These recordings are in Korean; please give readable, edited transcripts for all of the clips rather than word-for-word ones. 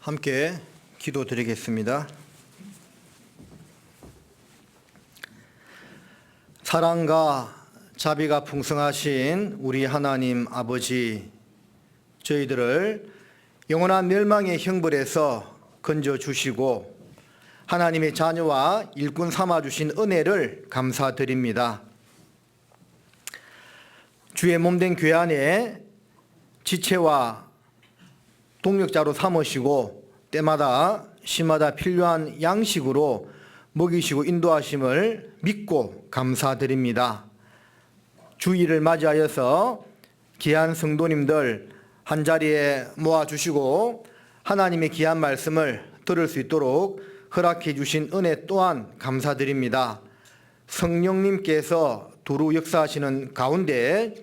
함께 기도드리겠습니다. 사랑과 자비가 풍성하신 우리 하나님 아버지, 저희들을 영원한 멸망의 형벌에서 건져주시고 하나님의 자녀와 일꾼 삼아주신 은혜를 감사드립니다. 주의 몸된 교회 안에 지체와 동력자로 삼으시고 때마다 시마다 필요한 양식으로 먹이시고 인도하심을 믿고 감사드립니다. 주일을 맞이하여서 귀한 성도님들 한자리에 모아주시고 하나님의 귀한 말씀을 들을 수 있도록 허락해 주신 은혜 또한 감사드립니다. 성령님께서 두루 역사하시는 가운데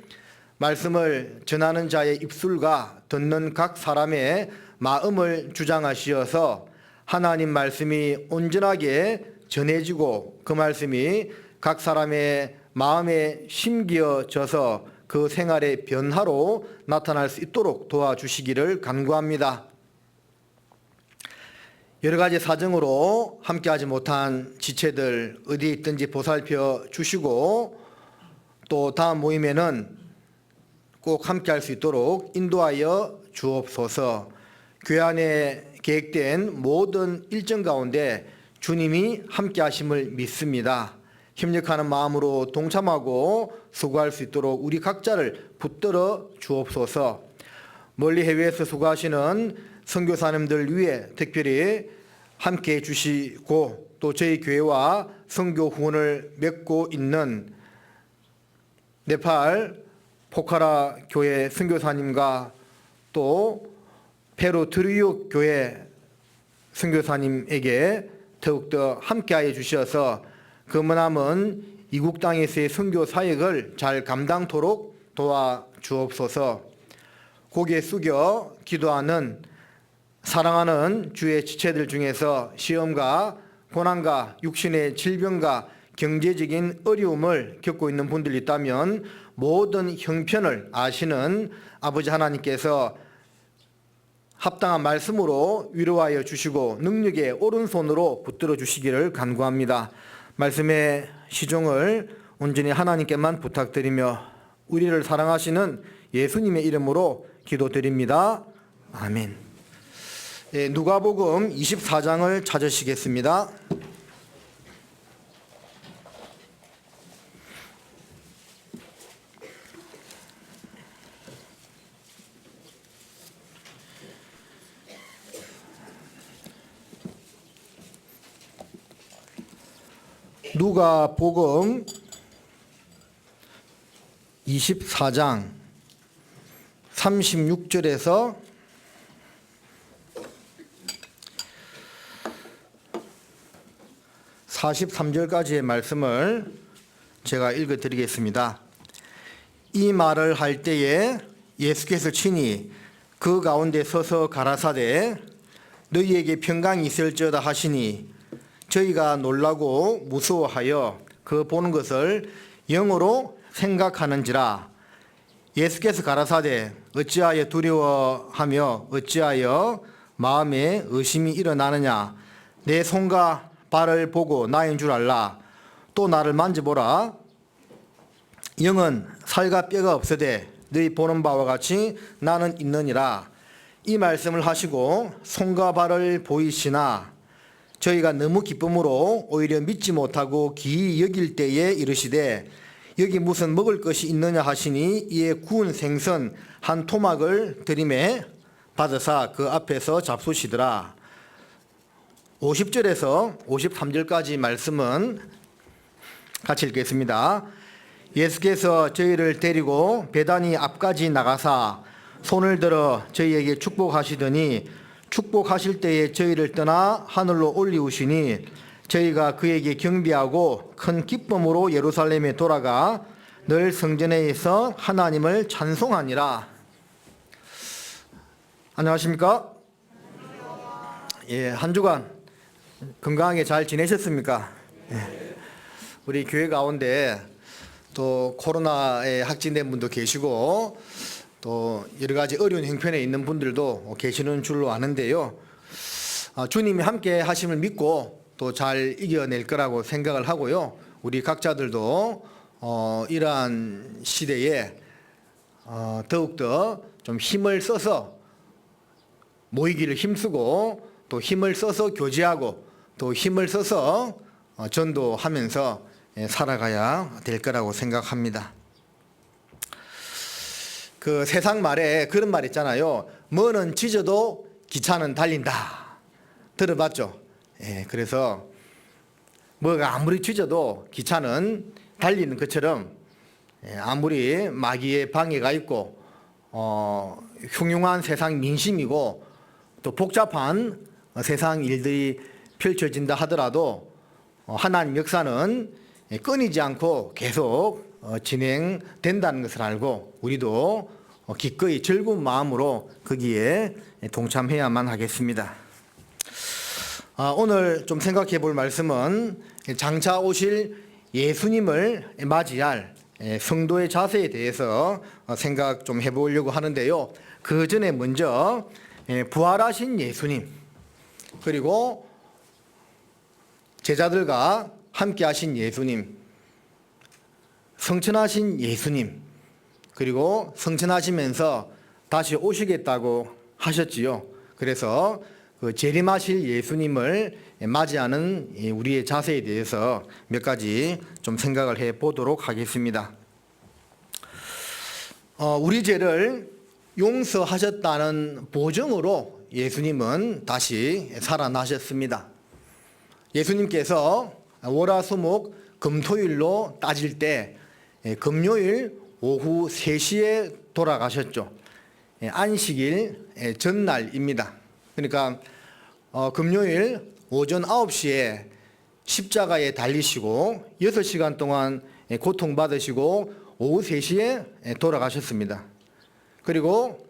말씀을 전하는 자의 입술과 듣는 각 사람의 마음을 주장하시어서 하나님 말씀이 온전하게 전해지고 그 말씀이 각 사람의 마음에 심기어져서 그 생활의 변화로 나타날 수 있도록 도와주시기를 간구합니다. 여러 가지 사정으로 함께하지 못한 지체들 어디에 있든지 보살펴 주시고 또 다음 모임에는 꼭 함께할 수 있도록 인도하여 주옵소서. 교회 안에 계획된 모든 일정 가운데 주님이 함께하심을 믿습니다. 협력하는 마음으로 동참하고 수고할 수 있도록 우리 각자를 붙들어 주옵소서. 멀리 해외에서 수고하시는 선교사님들 위해 특별히 함께해 주시고 또 저희 교회와 선교 후원을 맺고 있는 네팔 포카라 교회 선교사님과 또 페루 트리오 교회 선교사님에게 더욱더 함께하여 주셔서 그 머남은 이국 땅에서의 선교 사역을 잘 감당토록 도와주옵소서. 고개 숙여 기도하는 사랑하는 주의 지체들 중에서 시험과 고난과 육신의 질병과 경제적인 어려움을 겪고 있는 분들이 있다면 모든 형편을 아시는 아버지 하나님께서 합당한 말씀으로 위로하여 주시고 능력의 오른손으로 붙들어 주시기를 간구합니다. 말씀의 시종을 온전히 하나님께만 부탁드리며 우리를 사랑하시는 예수님의 이름으로 기도드립니다. 아멘. 누가복음 24장을 찾으시겠습니다. 누가복음 24장 36절에서 43절까지의 말씀을 제가 읽어드리겠습니다. 이 말을 할 때에 예수께서 친히 그 가운데 서서 가라사대 너희에게 평강이 있을지어다 하시니 저희가 놀라고 무서워하여 그 보는 것을 영으로 생각하는지라. 예수께서 가라사대 어찌하여 두려워하며 어찌하여 마음에 의심이 일어나느냐. 내 손과 발을 보고 나인 줄 알라. 또 나를 만져보라. 영은 살과 뼈가 없으되 너희 보는 바와 같이 나는 있느니라. 이 말씀을 하시고 손과 발을 보이시나 저희가 너무 기쁨으로 오히려 믿지 못하고 기이 여길 때에 이르시되 여기 무슨 먹을 것이 있느냐 하시니 이에 구운 생선 한 토막을 들이매 받으사 그 앞에서 잡수시더라. 50절에서 53절까지 말씀은 같이 읽겠습니다. 예수께서 저희를 데리고 베다니 앞까지 나가사 손을 들어 저희에게 축복하시더니 축복하실 때에 저희를 떠나 하늘로 올리우시니 저희가 그에게 경배하고 큰 기쁨으로 예루살렘에 돌아가 늘 성전에서 하나님을 찬송하니라. 안녕하십니까? 예, 한 주간 건강하게 잘 지내셨습니까? 예. 우리 교회 가운데 또 코로나에 확진된 분도 계시고 또 여러 가지 어려운 형편에 있는 분들도 계시는 줄로 아는데요. 주님이 함께 하심을 믿고 또 잘 이겨낼 거라고 생각을 하고요. 우리 각자들도 이러한 시대에 더욱더 좀 힘을 써서 모이기를 힘쓰고 또 힘을 써서 교제하고 또 힘을 써서 전도하면서 살아가야 될 거라고 생각합니다. 그 세상 말에 그런 말 있잖아요. 뭐는 짖어도 기차는 달린다. 들어봤죠? 그래서 뭐가 아무리 짖어도 기차는 달리는 것처럼 아무리 마귀의 방해가 있고 흉흉한 세상 민심이고 또 복잡한 세상 일들이 펼쳐진다 하더라도 하나님 역사는 끊이지 않고 계속 진행된다는 것을 알고 우리도 기꺼이 즐거운 마음으로 거기에 동참해야만 하겠습니다. 오늘 좀 생각해 볼 말씀은 장차 오실 예수님을 맞이할 성도의 자세에 대해서 생각 좀 해보려고 하는데요. 그 전에 먼저 부활하신 예수님 그리고 제자들과 함께 하신 예수님, 성천하신 예수님, 그리고 성천하시면서 다시 오시겠다고 하셨지요. 그래서 그 재림하실 예수님을 맞이하는 우리의 자세에 대해서 몇 가지 좀 생각을 해 보도록 하겠습니다. 우리 죄를 용서하셨다는 보증으로 예수님은 다시 살아나셨습니다. 예수님께서 월화수목 금토일로 따질 때 금요일 오후 3시에 돌아가셨죠. 안식일 전날입니다. 그러니까 금요일 오전 9시에 십자가에 달리시고 6시간 동안 고통받으시고 오후 3시에 돌아가셨습니다. 그리고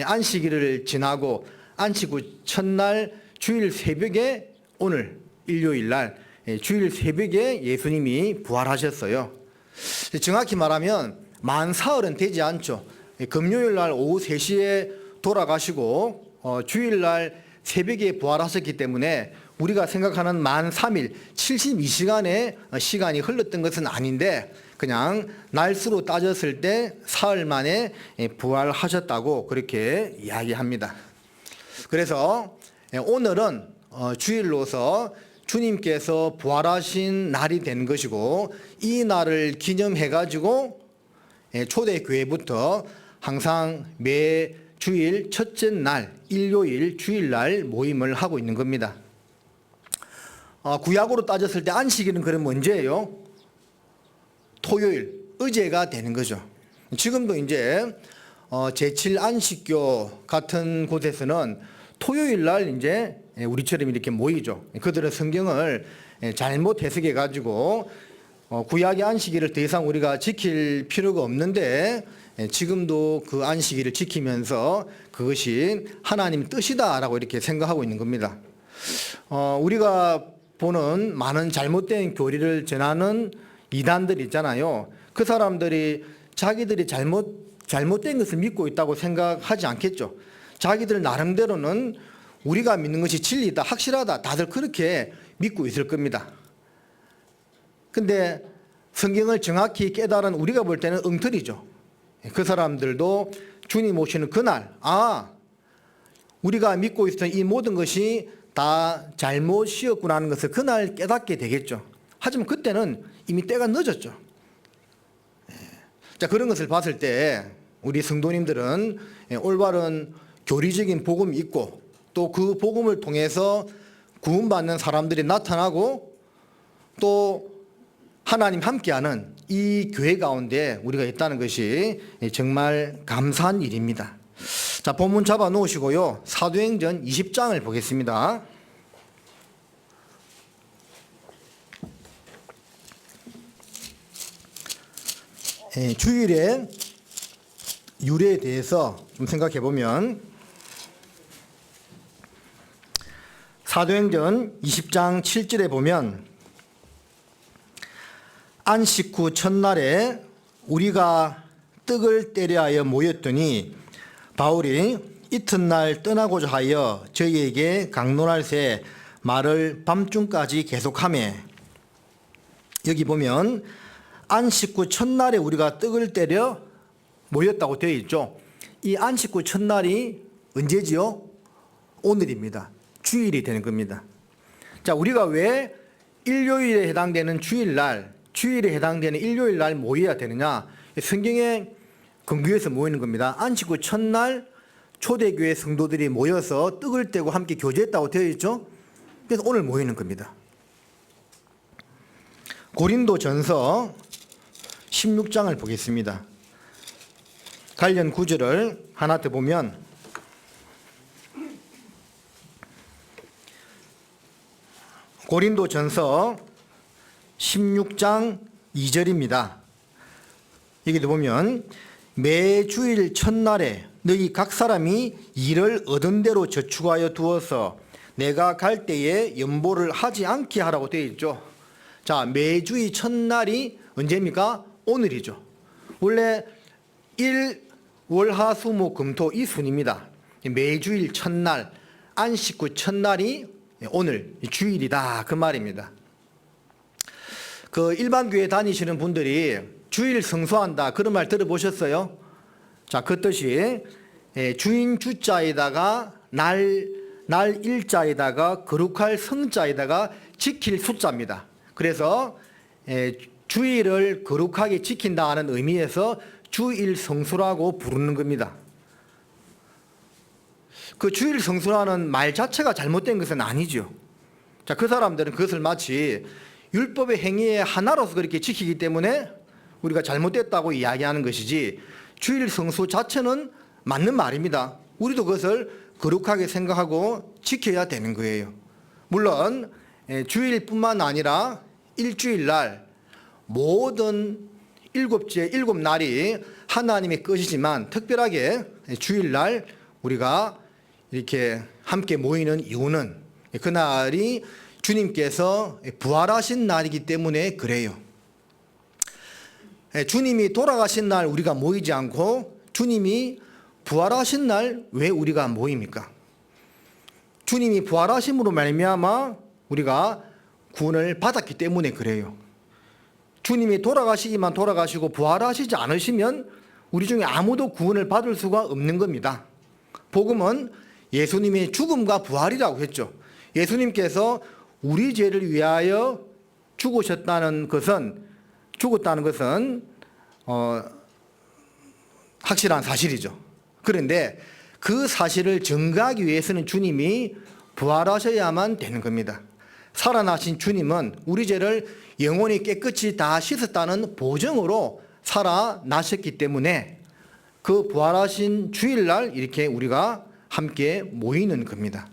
안식일을 지나고 안식 후 첫날 주일 새벽에 오늘 일요일 날 주일 새벽에 예수님이 부활하셨어요. 정확히 말하면 만 사흘은 되지 않죠. 금요일 날 오후 3시에 돌아가시고 주일 날 새벽에 부활하셨기 때문에 우리가 생각하는 만 3일 72시간의 시간이 흘렀던 것은 아닌데 그냥 날수로 따졌을 때 사흘 만에 부활하셨다고 그렇게 이야기합니다. 그래서 오늘은 주일로서 주님께서 부활하신 날이 된 것이고 이 날을 기념해 가지고 초대교회부터 항상 매 주일 첫째 날 일요일 주일날 모임을 하고 있는 겁니다. 구약으로 따졌을 때 안식일은 그럼 언제예요? 토요일, 어제가 되는 거죠. 지금도 이제 제7 안식교 같은 곳에서는 토요일 날 이제 우리처럼 이렇게 모이죠. 그들은 성경을 잘못 해석해 가지고 구약의 안식일을 더 이상 우리가 지킬 필요가 없는데 지금도 그 안식일을 지키면서 그것이 하나님 뜻이다라고 이렇게 생각하고 있는 겁니다. 우리가 보는 많은 잘못된 교리를 전하는 이단들 있잖아요. 그 사람들이 자기들이 잘못된 것을 믿고 있다고 생각하지 않겠죠. 자기들 나름대로는 우리가 믿는 것이 진리다, 확실하다, 다들 그렇게 믿고 있을 겁니다. 근데 성경을 정확히 깨달은 우리가 볼 때는 엉터리죠. 그 사람들도 주님 오시는 그날, 우리가 믿고 있었던 이 모든 것이 다 잘못이었구나 하는 것을 그날 깨닫게 되겠죠. 하지만 그때는 이미 때가 늦었죠. 자, 그런 것을 봤을 때 우리 성도님들은 올바른 교리적인 복음이 있고 또 그 복음을 통해서 구원받는 사람들이 나타나고 또 하나님 함께하는 이 교회 가운데 우리가 있다는 것이 정말 감사한 일입니다. 자, 본문 잡아 놓으시고요. 사도행전 20장을 보겠습니다. 주일의 유래에 대해서 좀 생각해 보면 사도행전 20장 7절에 보면 안식 후 첫날에 우리가 떡을 때려 하여 모였더니 바울이 이튿날 떠나고자 하여 저희에게 강론할새 말을 밤중까지 계속하매. 여기 보면 안식구 첫날에 우리가 떡을 때려 모였다고 되어 있죠. 이 안식구 첫날이 언제지요? 오늘입니다. 주일이 되는 겁니다. 자, 우리가 왜 일요일에 해당되는 주일에 해당되는 일요일 날 모여야 되느냐? 성경에 근거해서 모이는 겁니다. 안식구 첫날 초대교회 성도들이 모여서 떡을 떼고 함께 교제했다고 되어 있죠. 그래서 오늘 모이는 겁니다. 고린도전서 16장을 보겠습니다. 관련 구절을 하나 더 보면 고린도전서 16장 2절입니다. 여기도 보면 매 주일 첫날에 너희 각 사람이 일을 얻은 대로 저축하여 두어서 내가 갈 때에 연보를 하지 않게 하라고 되어 있죠. 자, 매주일 첫날이 언제입니까? 오늘이죠. 원래 일, 월, 화, 수, 목, 금, 토 이 순입니다. 매주일 첫날, 안식구 첫날이 오늘 주일이다 그 말입니다. 그 일반 교회 다니시는 분들이 주일 성수한다 그런 말 들어보셨어요? 자, 그 뜻이 주인 주자에다가 날 일자에다가 거룩할 성자에다가 지킬 숫자입니다. 그래서 주일을 거룩하게 지킨다는 의미에서 주일 성수라고 부르는 겁니다. 그 주일 성수라는 말 자체가 잘못된 것은 아니죠. 자, 그 사람들은 그것을 마치 율법의 행위의 하나로서 그렇게 지키기 때문에 우리가 잘못됐다고 이야기하는 것이지, 주일 성수 자체는 맞는 말입니다. 우리도 그것을 거룩하게 생각하고 지켜야 되는 거예요. 물론 주일뿐만 아니라 일주일날 모든 일곱 날이 하나님의 것이지만 특별하게 주일날 우리가 이렇게 함께 모이는 이유는 그날이 주님께서 부활하신 날이기 때문에 그래요. 주님이 돌아가신 날 우리가 모이지 않고 주님이 부활하신 날 왜 우리가 모입니까? 주님이 부활하심으로 말미암아 우리가 구원을 받았기 때문에 그래요. 주님이 돌아가시기만 돌아가시고 부활하시지 않으시면 우리 중에 아무도 구원을 받을 수가 없는 겁니다. 복음은 예수님의 죽음과 부활이라고 했죠. 예수님께서 우리 죄를 위하여 죽었다는 것은 확실한 사실이죠. 그런데 그 사실을 증거하기 위해서는 주님이 부활하셔야만 되는 겁니다. 살아나신 주님은 우리 죄를 영원히 깨끗이 다 씻었다는 보증으로 살아나셨기 때문에 그 부활하신 주일날 이렇게 우리가 함께 모이는 겁니다.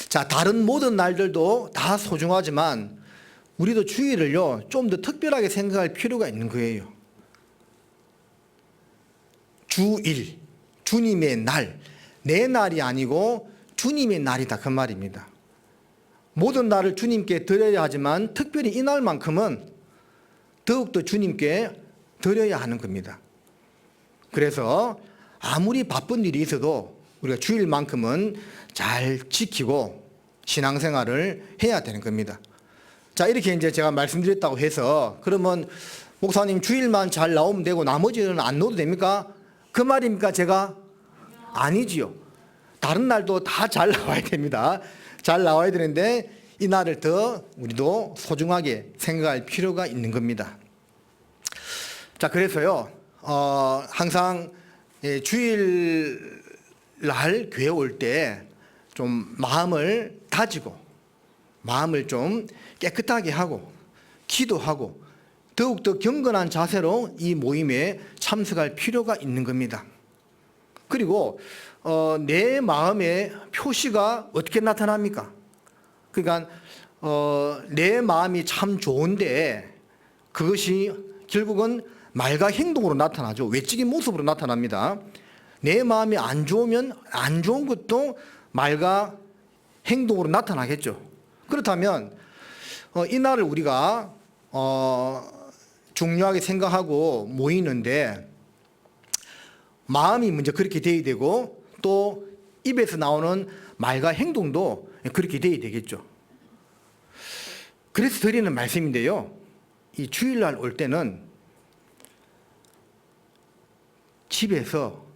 자, 다른 모든 날들도 다 소중하지만 우리도 주일을요 좀 더 특별하게 생각할 필요가 있는 거예요. 주일, 주님의 날, 내 날이 아니고 주님의 날이다 그 말입니다. 모든 날을 주님께 드려야 하지만 특별히 이 날만큼은 더욱더 주님께 드려야 하는 겁니다. 그래서 아무리 바쁜 일이 있어도 우리가 주일만큼은 잘 지키고 신앙생활을 해야 되는 겁니다. 자, 이렇게 이제 제가 말씀드렸다고 해서 그러면 목사님 주일만 잘 나오면 되고 나머지는 안 넣어도 됩니까? 그 말입니까 제가? 아니지요. 다른 날도 다 잘 나와야 됩니다. 잘 나와야 되는데 이 날을 더 우리도 소중하게 생각할 필요가 있는 겁니다. 자, 그래서요 항상 주일날 교회 올 때 좀 마음을 다지고 마음을 좀 깨끗하게 하고 기도하고 더욱더 경건한 자세로 이 모임에 참석할 필요가 있는 겁니다. 그리고 내 마음의 표시가 어떻게 나타납니까? 그러니까 내 마음이 참 좋은데 그것이 결국은 말과 행동으로 나타나죠. 외적인 모습으로 나타납니다. 내 마음이 안 좋으면 안 좋은 것도 말과 행동으로 나타나겠죠. 그렇다면 이 날을 우리가 중요하게 생각하고 모이는데 마음이 먼저 그렇게 돼야 되고 또 입에서 나오는 말과 행동도 그렇게 돼야 되겠죠. 그래서 드리는 말씀인데요. 이 주일날 올 때는 집에서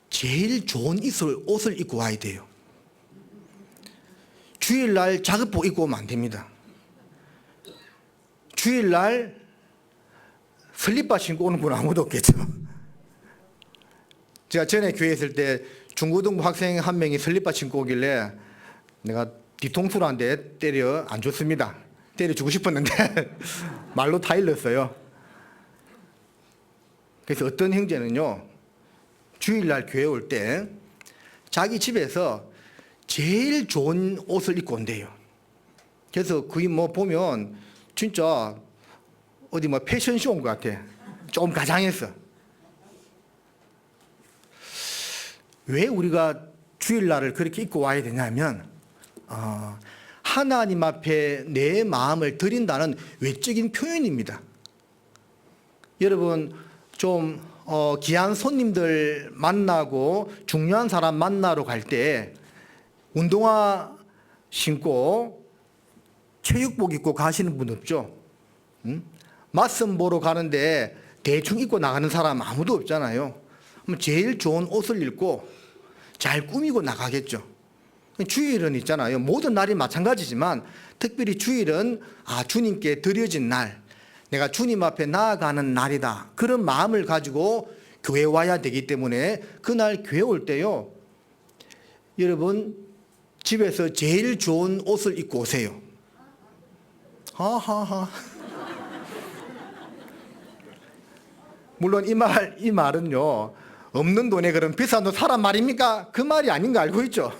제일 좋은 옷을 입고 와야 돼요. 주일날 작업복 입고 오면 안 됩니다. 주일날 슬리퍼 신고 오는 분 아무도 없겠죠. 제가 전에 교회에 있을 때 중고등부 학생 한 명이 슬리퍼 신고 오길래 내가 뒤통수로 한 대 때려 안 줬습니다. 때려주고 싶었는데 말로 다 일렀어요. 그래서 어떤 형제는요, 주일날 교회 올 때 자기 집에서 제일 좋은 옷을 입고 온대요. 그래서 그게 뭐 보면 진짜 어디 뭐 패션쇼 온 것 같아. 좀 가장했어. 왜 우리가 주일날을 그렇게 입고 와야 되냐면 하나님 앞에 내 마음을 드린다는 외적인 표현입니다. 여러분 좀 귀한 손님들 만나고 중요한 사람 만나러 갈 때 운동화 신고 체육복 입고 가시는 분 없죠? 맞선 보러 가는데 대충 입고 나가는 사람 아무도 없잖아요. 제일 좋은 옷을 입고 잘 꾸미고 나가겠죠. 주일은 있잖아요. 모든 날이 마찬가지지만 특별히 주일은 주님께 드려진 날, 내가 주님 앞에 나아가는 날이다. 그런 마음을 가지고 교회 와야 되기 때문에 그날 교회 올 때요, 여러분 집에서 제일 좋은 옷을 입고 오세요. 하하하. 물론 이 말은요, 없는 돈에 그런 비싼 옷 사란 말입니까? 그 말이 아닌 거 알고 있죠?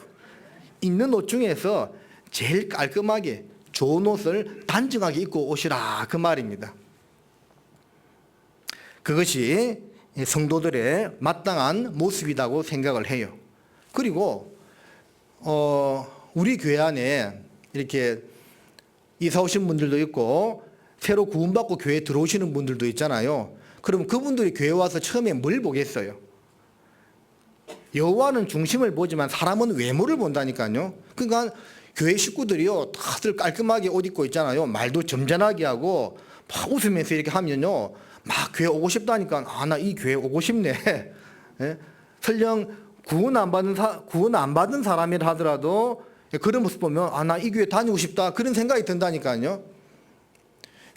있는 옷 중에서 제일 깔끔하게 좋은 옷을 단정하게 입고 오시라, 그 말입니다. 그것이 성도들의 마땅한 모습이라고 생각을 해요. 그리고 우리 교회 안에 이렇게 이사 오신 분들도 있고 새로 구원받고 교회에 들어오시는 분들도 있잖아요. 그럼 그분들이 교회 와서 처음에 뭘 보겠어요? 여호와는 중심을 보지만 사람은 외모를 본다니까요. 그러니까 교회 식구들이요, 다들 깔끔하게 옷 입고 있잖아요. 말도 점잖하게 하고 막 웃으면서 이렇게 하면요, 막 교회 오고 싶다니까. 나 이 교회 오고 싶네. 예? 설령 구원 안 받은 사람이라 하더라도 그런 모습 보면 나 이 교회 다니고 싶다, 그런 생각이 든다니까요.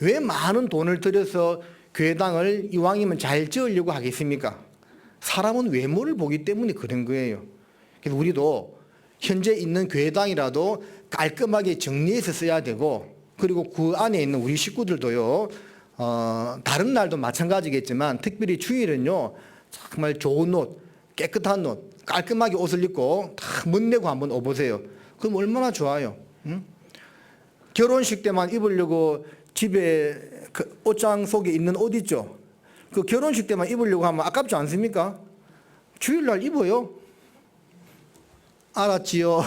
왜 많은 돈을 들여서 교회당을 이왕이면 잘 지으려고 하겠습니까? 사람은 외모를 보기 때문에 그런 거예요. 그래서 우리도 현재 있는 교회당이라도 깔끔하게 정리해서 써야 되고, 그리고 그 안에 있는 우리 식구들도요, 다른 날도 마찬가지겠지만 특별히 주일은요, 정말 좋은 옷, 깨끗한 옷, 깔끔하게 옷을 입고 다 멋내고 한번 오보세요. 그럼 얼마나 좋아요. 응? 결혼식 때만 입으려고 집에 그 옷장 속에 있는 옷 있죠? 그 결혼식 때만 입으려고 하면 아깝지 않습니까? 주일날 입어요. 알았지요?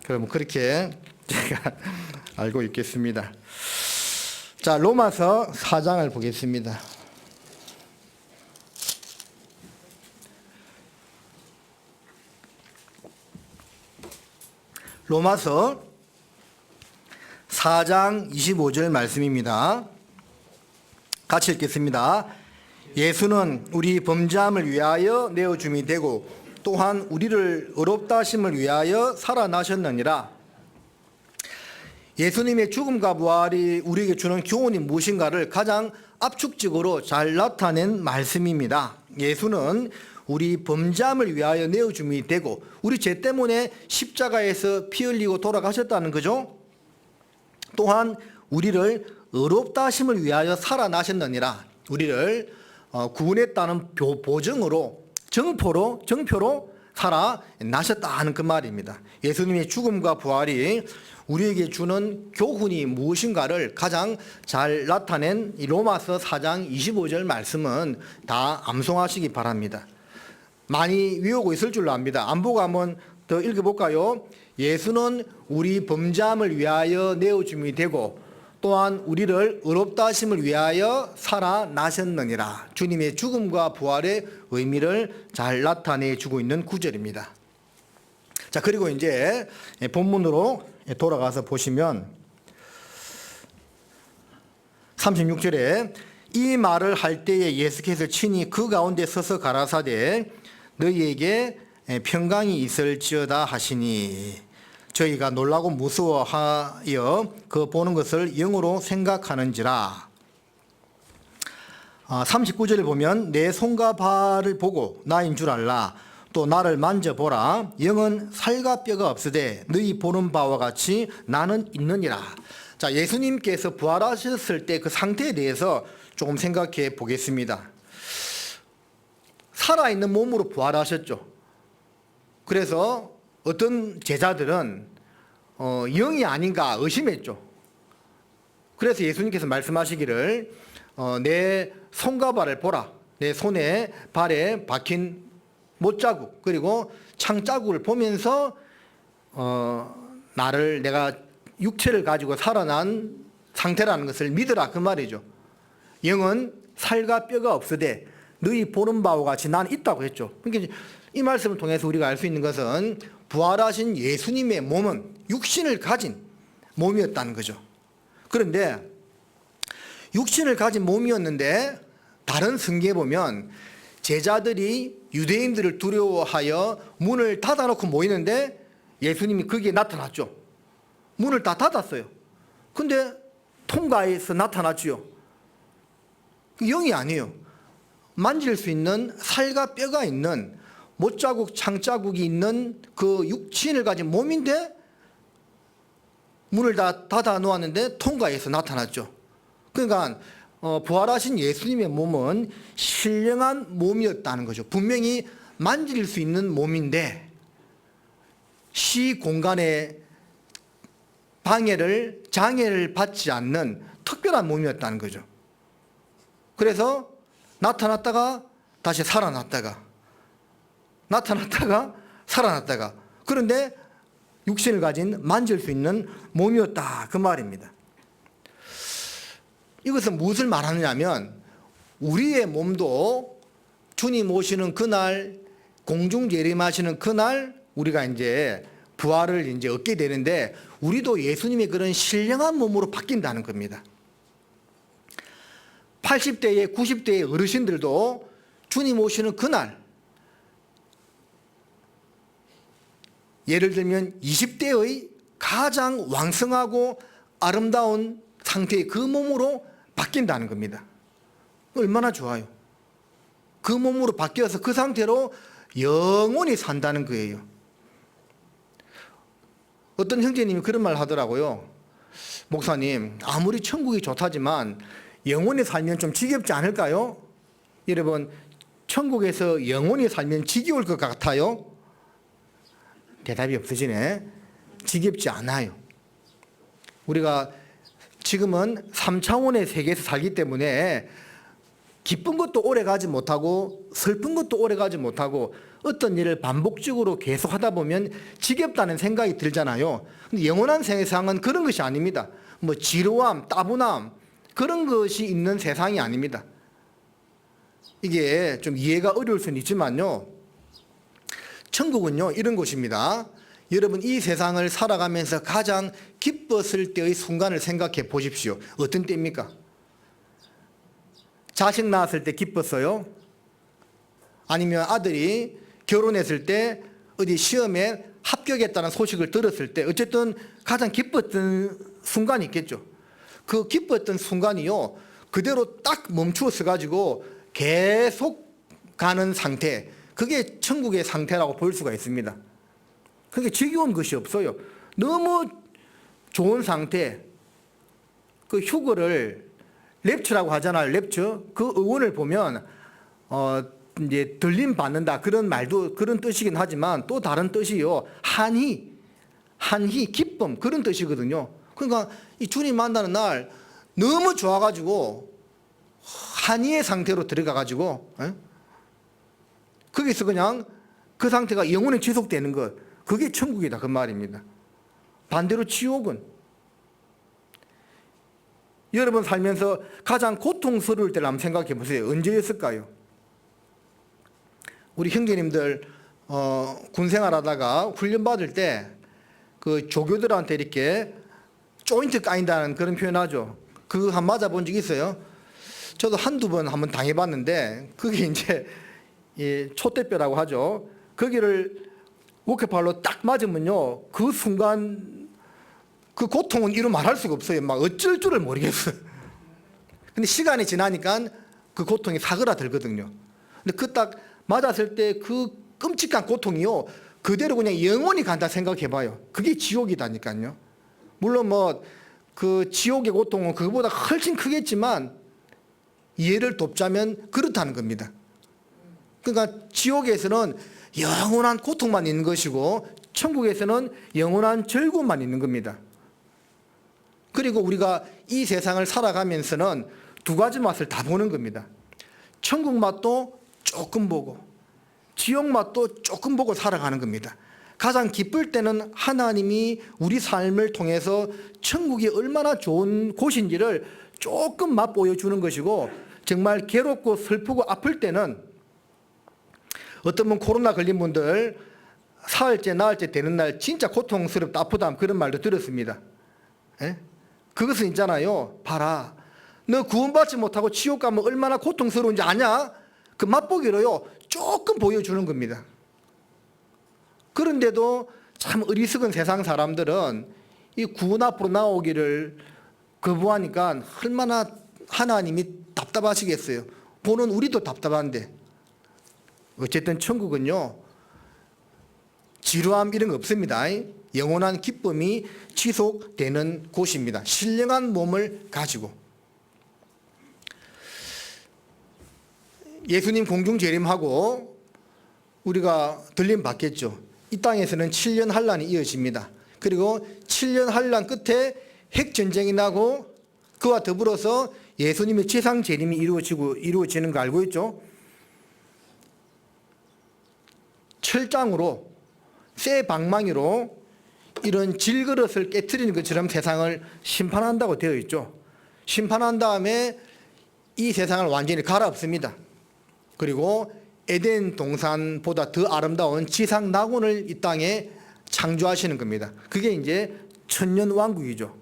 그럼 그렇게 제가 알고 있겠습니다. 자, 로마서 4장을 보겠습니다. 로마서 4장 25절 말씀입니다. 같이 읽겠습니다. 예수는 우리 범죄함을 위하여 내어줌이 되고 또한 우리를 의롭다 하심을 위하여 살아나셨느니라. 예수님의 죽음과 부활이 우리에게 주는 교훈이 무엇인가를 가장 압축적으로 잘 나타낸 말씀입니다. 예수는 우리 범죄함을 위하여 내어줌이 되고 우리 죄 때문에 십자가에서 피 흘리고 돌아가셨다는 거죠. 또한 우리를 의롭다 하심을 위하여 살아나셨느니라. 우리를 구원했다는 보증으로 정표로 살아나셨다 하는 그 말입니다. 예수님의 죽음과 부활이 우리에게 주는 교훈이 무엇인가를 가장 잘 나타낸 이 로마서 4장 25절 말씀은 다 암송하시기 바랍니다. 많이 외우고 있을 줄로 압니다. 안 보고 한번 더 읽어볼까요? 예수는 우리 범죄함을 위하여 내어줌이 되고 또한 우리를 의롭다 하심을 위하여 살아나셨느니라. 주님의 죽음과 부활의 의미를 잘 나타내 주고 있는 구절입니다. 자, 그리고 이제 본문으로 돌아가서 보시면 36절에 이 말을 할 때에 예수께서 친히 그 가운데 서서 가라사대 너희에게 평강이 있을지어다 하시니 저희가 놀라고 무서워하여 그 보는 것을 영으로 생각하는지라. 39절을 보면 내 손과 발을 보고 나인 줄 알라. 또 나를 만져보라. 영은 살과 뼈가 없으되 너희 보는 바와 같이 나는 있느니라. 자, 예수님께서 부활하셨을 때 그 상태에 대해서 조금 생각해 보겠습니다. 살아있는 몸으로 부활하셨죠. 그래서 어떤 제자들은 영이 아닌가 의심했죠. 그래서 예수님께서 말씀하시기를 내 손과 발을 보라. 내 손에 발에 박힌 못자국 그리고 창자국을 보면서 나를 내가 육체를 가지고 살아난 상태라는 것을 믿으라 그 말이죠. 영은 살과 뼈가 없으되 너희 보는 바와 같이 난 있다고 했죠. 그러니까 이 말씀을 통해서 우리가 알 수 있는 것은 부활하신 예수님의 몸은 육신을 가진 몸이었다는 거죠. 그런데 육신을 가진 몸이었는데 다른 성경에 보면 제자들이 유대인들을 두려워하여 문을 닫아놓고 모이는데 예수님이 거기에 나타났죠. 문을 다 닫았어요. 근데 통과해서 나타났죠. 영이 아니에요. 만질 수 있는 살과 뼈가 있는 못자국, 창자국이 있는 그 육신을 가진 몸인데 문을 다 닫아 놓았는데 통과해서 나타났죠. 그러니까 부활하신 예수님의 몸은 신령한 몸이었다는 거죠. 분명히 만질 수 있는 몸인데 시 공간에 장애를 받지 않는 특별한 몸이었다는 거죠. 그래서 나타났다가 다시 살아났다가 나타났다가 살아났다가 그런데 육신을 가진 만질 수 있는 몸이었다 그 말입니다. 이것은 무엇을 말하느냐면 우리의 몸도 주님 오시는 그날 공중 재림하시는 그날 우리가 이제 부활을 이제 얻게 되는데 우리도 예수님의 그런 신령한 몸으로 바뀐다는 겁니다. 80대의 90대의 어르신들도 주님 오시는 그날 예를 들면 20대의 가장 왕성하고 아름다운 상태의 그 몸으로 바뀐다는 겁니다. 얼마나 좋아요. 그 몸으로 바뀌어서 그 상태로 영원히 산다는 거예요. 어떤 형제님이 그런 말 하더라고요. 목사님, 아무리 천국이 좋다지만 영원히 살면 좀 지겹지 않을까요? 여러분, 천국에서 영원히 살면 지겨울 것 같아요? 대답이 없으시네. 지겹지 않아요. 우리가 지금은 3차원의 세계에서 살기 때문에 기쁜 것도 오래 가지 못하고 슬픈 것도 오래 가지 못하고 어떤 일을 반복적으로 계속 하다 보면 지겹다는 생각이 들잖아요. 근데 영원한 세상은 그런 것이 아닙니다. 뭐 지루함, 따분함 그런 것이 있는 세상이 아닙니다. 이게 좀 이해가 어려울 수는 있지만요. 천국은요 이런 곳입니다. 여러분 이 세상을 살아가면서 가장 기뻤을 때의 순간을 생각해 보십시오. 어떤 때입니까? 자식 낳았을 때 기뻤어요? 아니면 아들이 결혼했을 때 어디 시험에 합격했다는 소식을 들었을 때 어쨌든 가장 기뻤던 순간이 있겠죠. 그 기뻤던 순간이요 그대로 딱 멈추어서 가지고 계속 가는 상태, 그게 천국의 상태라고 볼 수가 있습니다. 그게 지겨운 것이 없어요. 너무 좋은 상태. 그 휴거를 랩처라고 하잖아요. 랩처. 그 의원을 보면 이제 들림 받는다 그런 말도 그런 뜻이긴 하지만 또 다른 뜻이요. 한희, 기쁨 그런 뜻이거든요. 그러니까 이 주님 만나는 날 너무 좋아가지고 한의의 상태로 들어가가지고 거기서 그냥 그 상태가 영원히 지속되는 것, 그게 천국이다 그 말입니다. 반대로 지옥은 여러분 살면서 가장 고통스러울 때를 한번 생각해 보세요. 언제였을까요? 우리 형제님들 군 생활하다가 훈련 받을 때 그 조교들한테 이렇게 조인트 까인다는 그런 표현하죠. 그거 한 맞아본 적 있어요? 저도 한두 번 한번 당해봤는데 그게 이제 촛대뼈라고 하죠. 거기를 워크팔로 딱 맞으면요, 그 순간 그 고통은 이루 말할 수가 없어요. 막 어쩔 줄을 모르겠어요. 근데 시간이 지나니까 그 고통이 사그라들거든요. 근데 그 딱 맞았을 때 그 끔찍한 고통이요, 그대로 그냥 영원히 간다 생각해봐요. 그게 지옥이다니까요. 물론 뭐 그 지옥의 고통은 그거보다 훨씬 크겠지만 예를 돕자면 그렇다는 겁니다. 그러니까 지옥에서는 영원한 고통만 있는 것이고 천국에서는 영원한 즐거움만 있는 겁니다. 그리고 우리가 이 세상을 살아가면서는 두 가지 맛을 다 보는 겁니다. 천국 맛도 조금 보고 지옥 맛도 조금 보고 살아가는 겁니다. 가장 기쁠 때는 하나님이 우리 삶을 통해서 천국이 얼마나 좋은 곳인지를 조금 맛보여 주는 것이고, 정말 괴롭고 슬프고 아플 때는 어떤 분 코로나 걸린 분들 사흘째 나흘째 되는 날 진짜 고통스럽다 아프다 그런 말도 들었습니다. 에? 그것은 있잖아요. 봐라, 너 구원받지 못하고 지옥 가면 얼마나 고통스러운지 아냐? 그 맛보기로요 조금 보여주는 겁니다. 그런데도 참 어리석은 세상 사람들은 이 구원 앞으로 나오기를 거부하니까 얼마나 하나님이 답답하시겠어요. 보는 우리도 답답한데. 어쨌든 천국은요 지루함 이런 거 없습니다. 영원한 기쁨이 지속되는 곳입니다. 신령한 몸을 가지고. 예수님 공중 재림하고 우리가 들림 받겠죠. 이 땅에서는 7년 환란이 이어집니다. 그리고 7년 환란 끝에 핵전쟁이 나고 그와 더불어서 예수님의 최상 재림이 이루어지는 거 알고 있죠? 철장으로 쇠 방망이로 이런 질그릇을 깨트리는 것처럼 세상을 심판한다고 되어 있죠. 심판한 다음에 이 세상을 완전히 갈아엎습니다. 그리고 에덴 동산보다 더 아름다운 지상 낙원을 이 땅에 창조하시는 겁니다. 그게 이제 천년왕국이죠.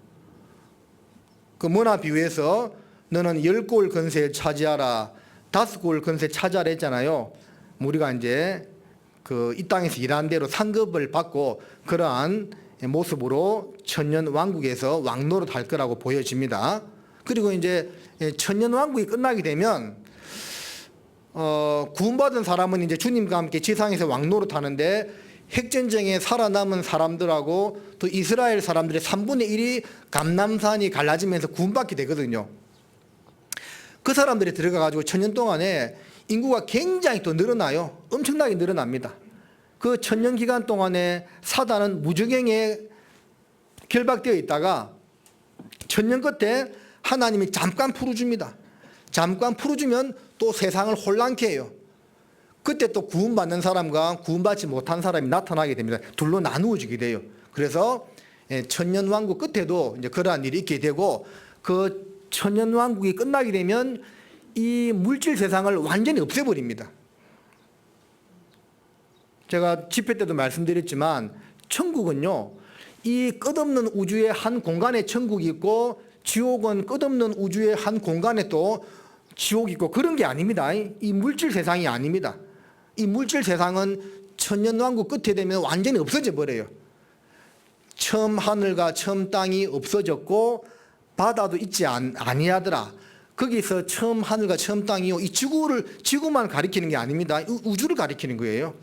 그 뭐나 비유해서 너는 10골 건세 차지하라, 5골 건세 차지하라 했잖아요. 우리가 이제 그 이 땅에서 일한 대로 상급을 받고 그러한 모습으로 천년왕국에서 왕노릇 할 거라고 보여집니다. 그리고 이제 천년왕국이 끝나게 되면 구원받은 사람은 이제 주님과 함께 지상에서 왕노릇 하는데, 핵전쟁에 살아남은 사람들하고 또 이스라엘 사람들의 3분의 1이 감람산이 갈라지면서 구원받게 되거든요. 그 사람들이 들어가가지고 천년 동안에 인구가 굉장히 또 늘어나요. 엄청나게 늘어납니다. 그 천년 기간 동안에 사단은 무저갱에 결박되어 있다가 천년 끝에 하나님이 잠깐 풀어줍니다. 잠깐 풀어주면 또 세상을 혼란케 해요. 그때 또 구원받는 사람과 구원받지 못한 사람이 나타나게 됩니다. 둘로 나누어지게 돼요. 그래서 천년왕국 끝에도 이제 그러한 일이 있게 되고, 그 천년왕국이 끝나게 되면 이 물질 세상을 완전히 없애버립니다. 제가 집회 때도 말씀드렸지만 천국은요, 이 끝없는 우주의 한 공간에 천국이 있고 지옥은 끝없는 우주의 한 공간에 또 지옥이 있고 그런 게 아닙니다. 이 물질 세상이 아닙니다. 이 물질 세상은 천년왕국 끝에 되면 완전히 없어져 버려요. 처음 하늘과 처음 땅이 없어졌고 바다도 있지 아니하더라. 거기서 처음 하늘과 처음 땅이요, 이 지구만 가리키는 게 아닙니다. 우주를 가리키는 거예요.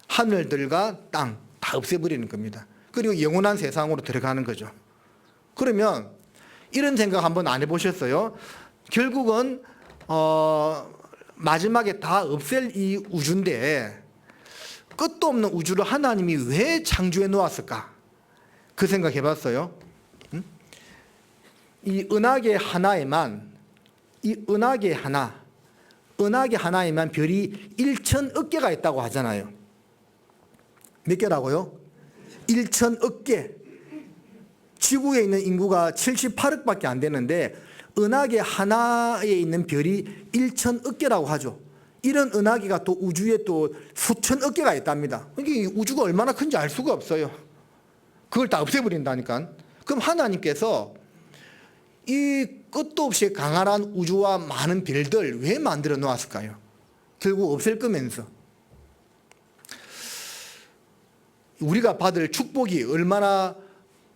하늘들과 땅 다 없애버리는 겁니다. 그리고 영원한 세상으로 들어가는 거죠. 그러면 이런 생각 한번 안 해보셨어요? 결국은 마지막에 다 없앨 이 우주인데 끝도 없는 우주를 하나님이 왜 창조해 놓았을까? 그 생각 해봤어요? 이 은하계 하나에만 별이 1,000억 개가 있다고 하잖아요. 몇 개라고요? 1,000억 개. 지구에 있는 인구가 78억밖에 안 되는데 은하계 하나에 있는 별이 1천억 개라고 하죠. 이런 은하계가 또 우주에 또 수천억 개가 있답니다. 이게 우주가 얼마나 큰지 알 수가 없어요. 그걸 다 없애버린다니까. 그럼 하나님께서 이 끝도 없이 강한 우주와 많은 별들 왜 만들어 놓았을까요? 결국 없앨 거면서. 우리가 받을 축복이 얼마나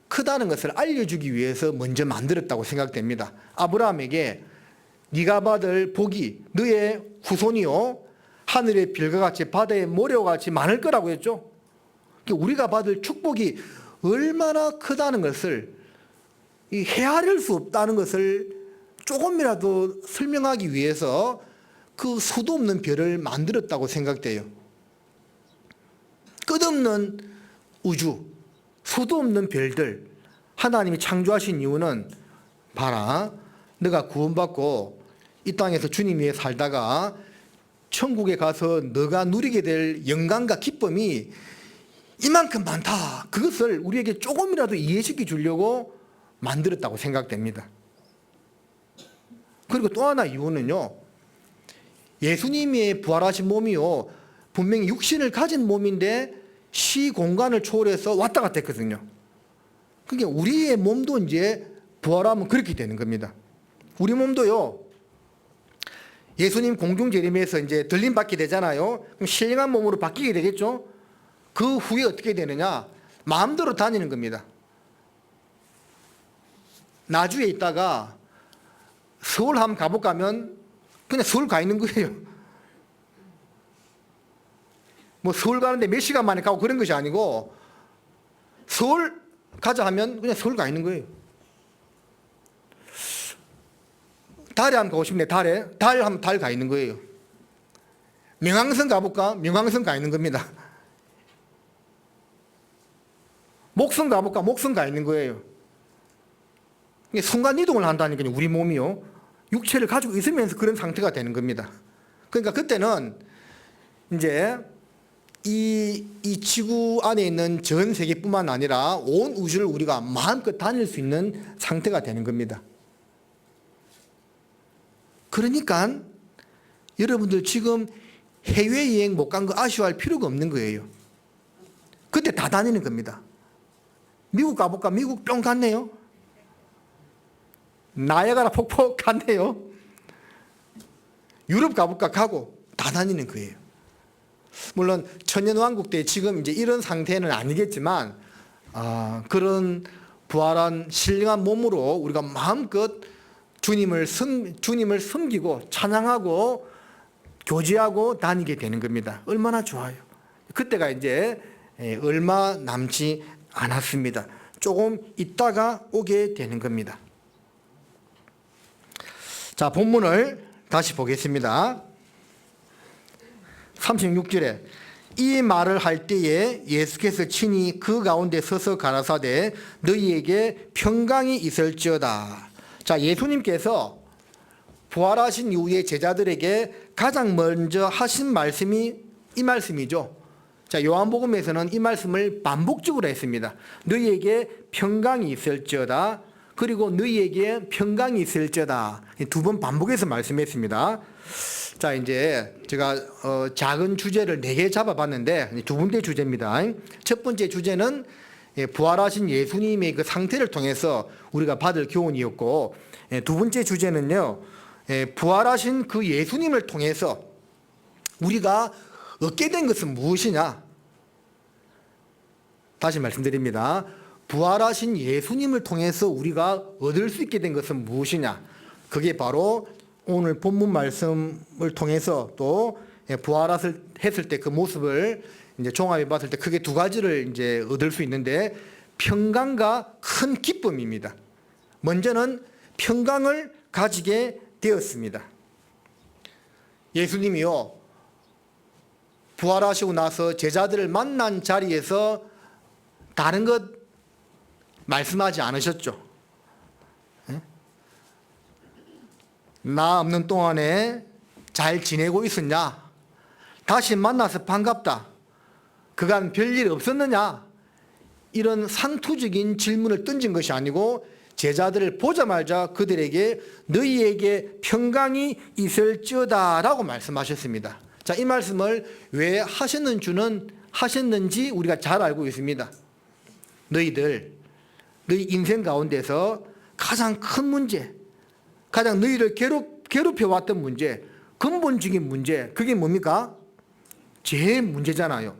크다는 것을 알려주기 위해서 먼저 만들었다고 생각됩니다. 아브라함에게 네가 받을 복이 너의 후손이요 하늘의 별과 같이 바다의 모래와 같이 많을 거라고 했죠. 우리가 받을 축복이 얼마나 크다는 것을 헤아릴 수 없다는 것을 조금이라도 설명하기 위해서 그 수도 없는 별을 만들었다고 생각돼요. 끝없는 우주, 수도 없는 별들, 하나님이 창조하신 이유는 봐라, 너가 구원받고 이 땅에서 주님 위에 살다가 천국에 가서 너가 누리게 될 영광과 기쁨이 이만큼 많다. 그것을 우리에게 조금이라도 이해시켜 주려고 만들었다고 생각됩니다. 그리고 또 하나 이유는요, 예수님의 부활하신 몸이요 분명히 육신을 가진 몸인데 시 공간을 초월해서 왔다 갔다 했거든요. 그러니까 우리의 몸도 이제 부활하면 그렇게 되는 겁니다. 우리 몸도요, 예수님 공중재림에서 이제 들림받게 되잖아요. 그럼 신령한 몸으로 바뀌게 되겠죠. 그 후에 어떻게 되느냐, 마음대로 다니는 겁니다. 나주에 있다가 서울 한번 가볼까 하면 그냥 서울 가 있는 거예요. 뭐 서울 가는데 몇 시간 만에 가고 그런 것이 아니고 서울 가자 하면 그냥 서울 가 있는 거예요. 달에 한번 가고 싶네. 달 하면 달 가 있는 거예요. 명왕성 가볼까? 명왕성 가 있는 겁니다. 목성 가볼까? 목성 가 있는 거예요. 순간 이동을 한다니까요. 우리 몸이요. 육체를 가지고 있으면서 그런 상태가 되는 겁니다. 그러니까 그때는 이제 이 지구 안에 있는 전 세계뿐만 아니라 온 우주를 우리가 마음껏 다닐 수 있는 상태가 되는 겁니다. 그러니까 여러분들 지금 해외여행 못 간 거 아쉬워할 필요가 없는 거예요. 그때 다 다니는 겁니다. 미국 가볼까? 미국 뿅 갔네요. 나야가라 폭포 갔네요. 유럽 가볼까? 가고 다 다니는 거예요. 물론 천년왕국 때 지금 이제 이런 상태는 아니겠지만 그런 부활한 신령한 몸으로 우리가 마음껏 주님을 섬기고 찬양하고 교제하고 다니게 되는 겁니다. 얼마나 좋아요. 그때가 이제 얼마 남지 않았습니다. 조금 있다가 오게 되는 겁니다. 자, 본문을 다시 보겠습니다. 36절에 이 말을 할 때에 예수께서 친히 그 가운데 서서 가라사대 너희에게 평강이 있을지어다. 자, 예수님께서 부활하신 이후에 제자들에게 가장 먼저 하신 말씀이 이 말씀이죠. 자, 요한복음에서는 이 말씀을 반복적으로 했습니다. 너희에게 평강이 있을지어다. 그리고 너희에게 평강이 있을지어다. 두 번 반복해서 말씀했습니다. 자, 이제 제가 작은 주제를 4개 잡아봤는데 두 번째 주제입니다. 첫 번째 주제는 부활하신 예수님의 그 상태를 통해서 우리가 받을 교훈이었고, 두 번째 주제는요, 부활하신 그 예수님을 통해서 우리가 얻게 된 것은 무엇이냐? 다시 말씀드립니다. 부활하신 예수님을 통해서 우리가 얻을 수 있게 된 것은 무엇이냐? 그게 바로 오늘 본문 말씀을 통해서 또 부활했을 때 그 모습을 이제 종합해 봤을 때 크게 두 가지를 이제 얻을 수 있는데, 평강과 큰 기쁨입니다. 먼저는 평강을 가지게 되었습니다. 예수님이요, 부활하시고 나서 제자들을 만난 자리에서 다른 것 말씀하지 않으셨죠. 나 없는 동안에 잘 지내고 있었냐? 다시 만나서 반갑다. 그간 별일 없었느냐? 이런 상투적인 질문을 던진 것이 아니고 제자들을 보자마자 그들에게 너희에게 평강이 있을지어다라고 말씀하셨습니다. 자, 이 말씀을 왜 하셨는지 우리가 잘 알고 있습니다. 너희 인생 가운데서 가장 큰 문제, 가장 너희를 괴롭혀왔던 문제, 근본적인 문제, 그게 뭡니까? 죄의 문제잖아요.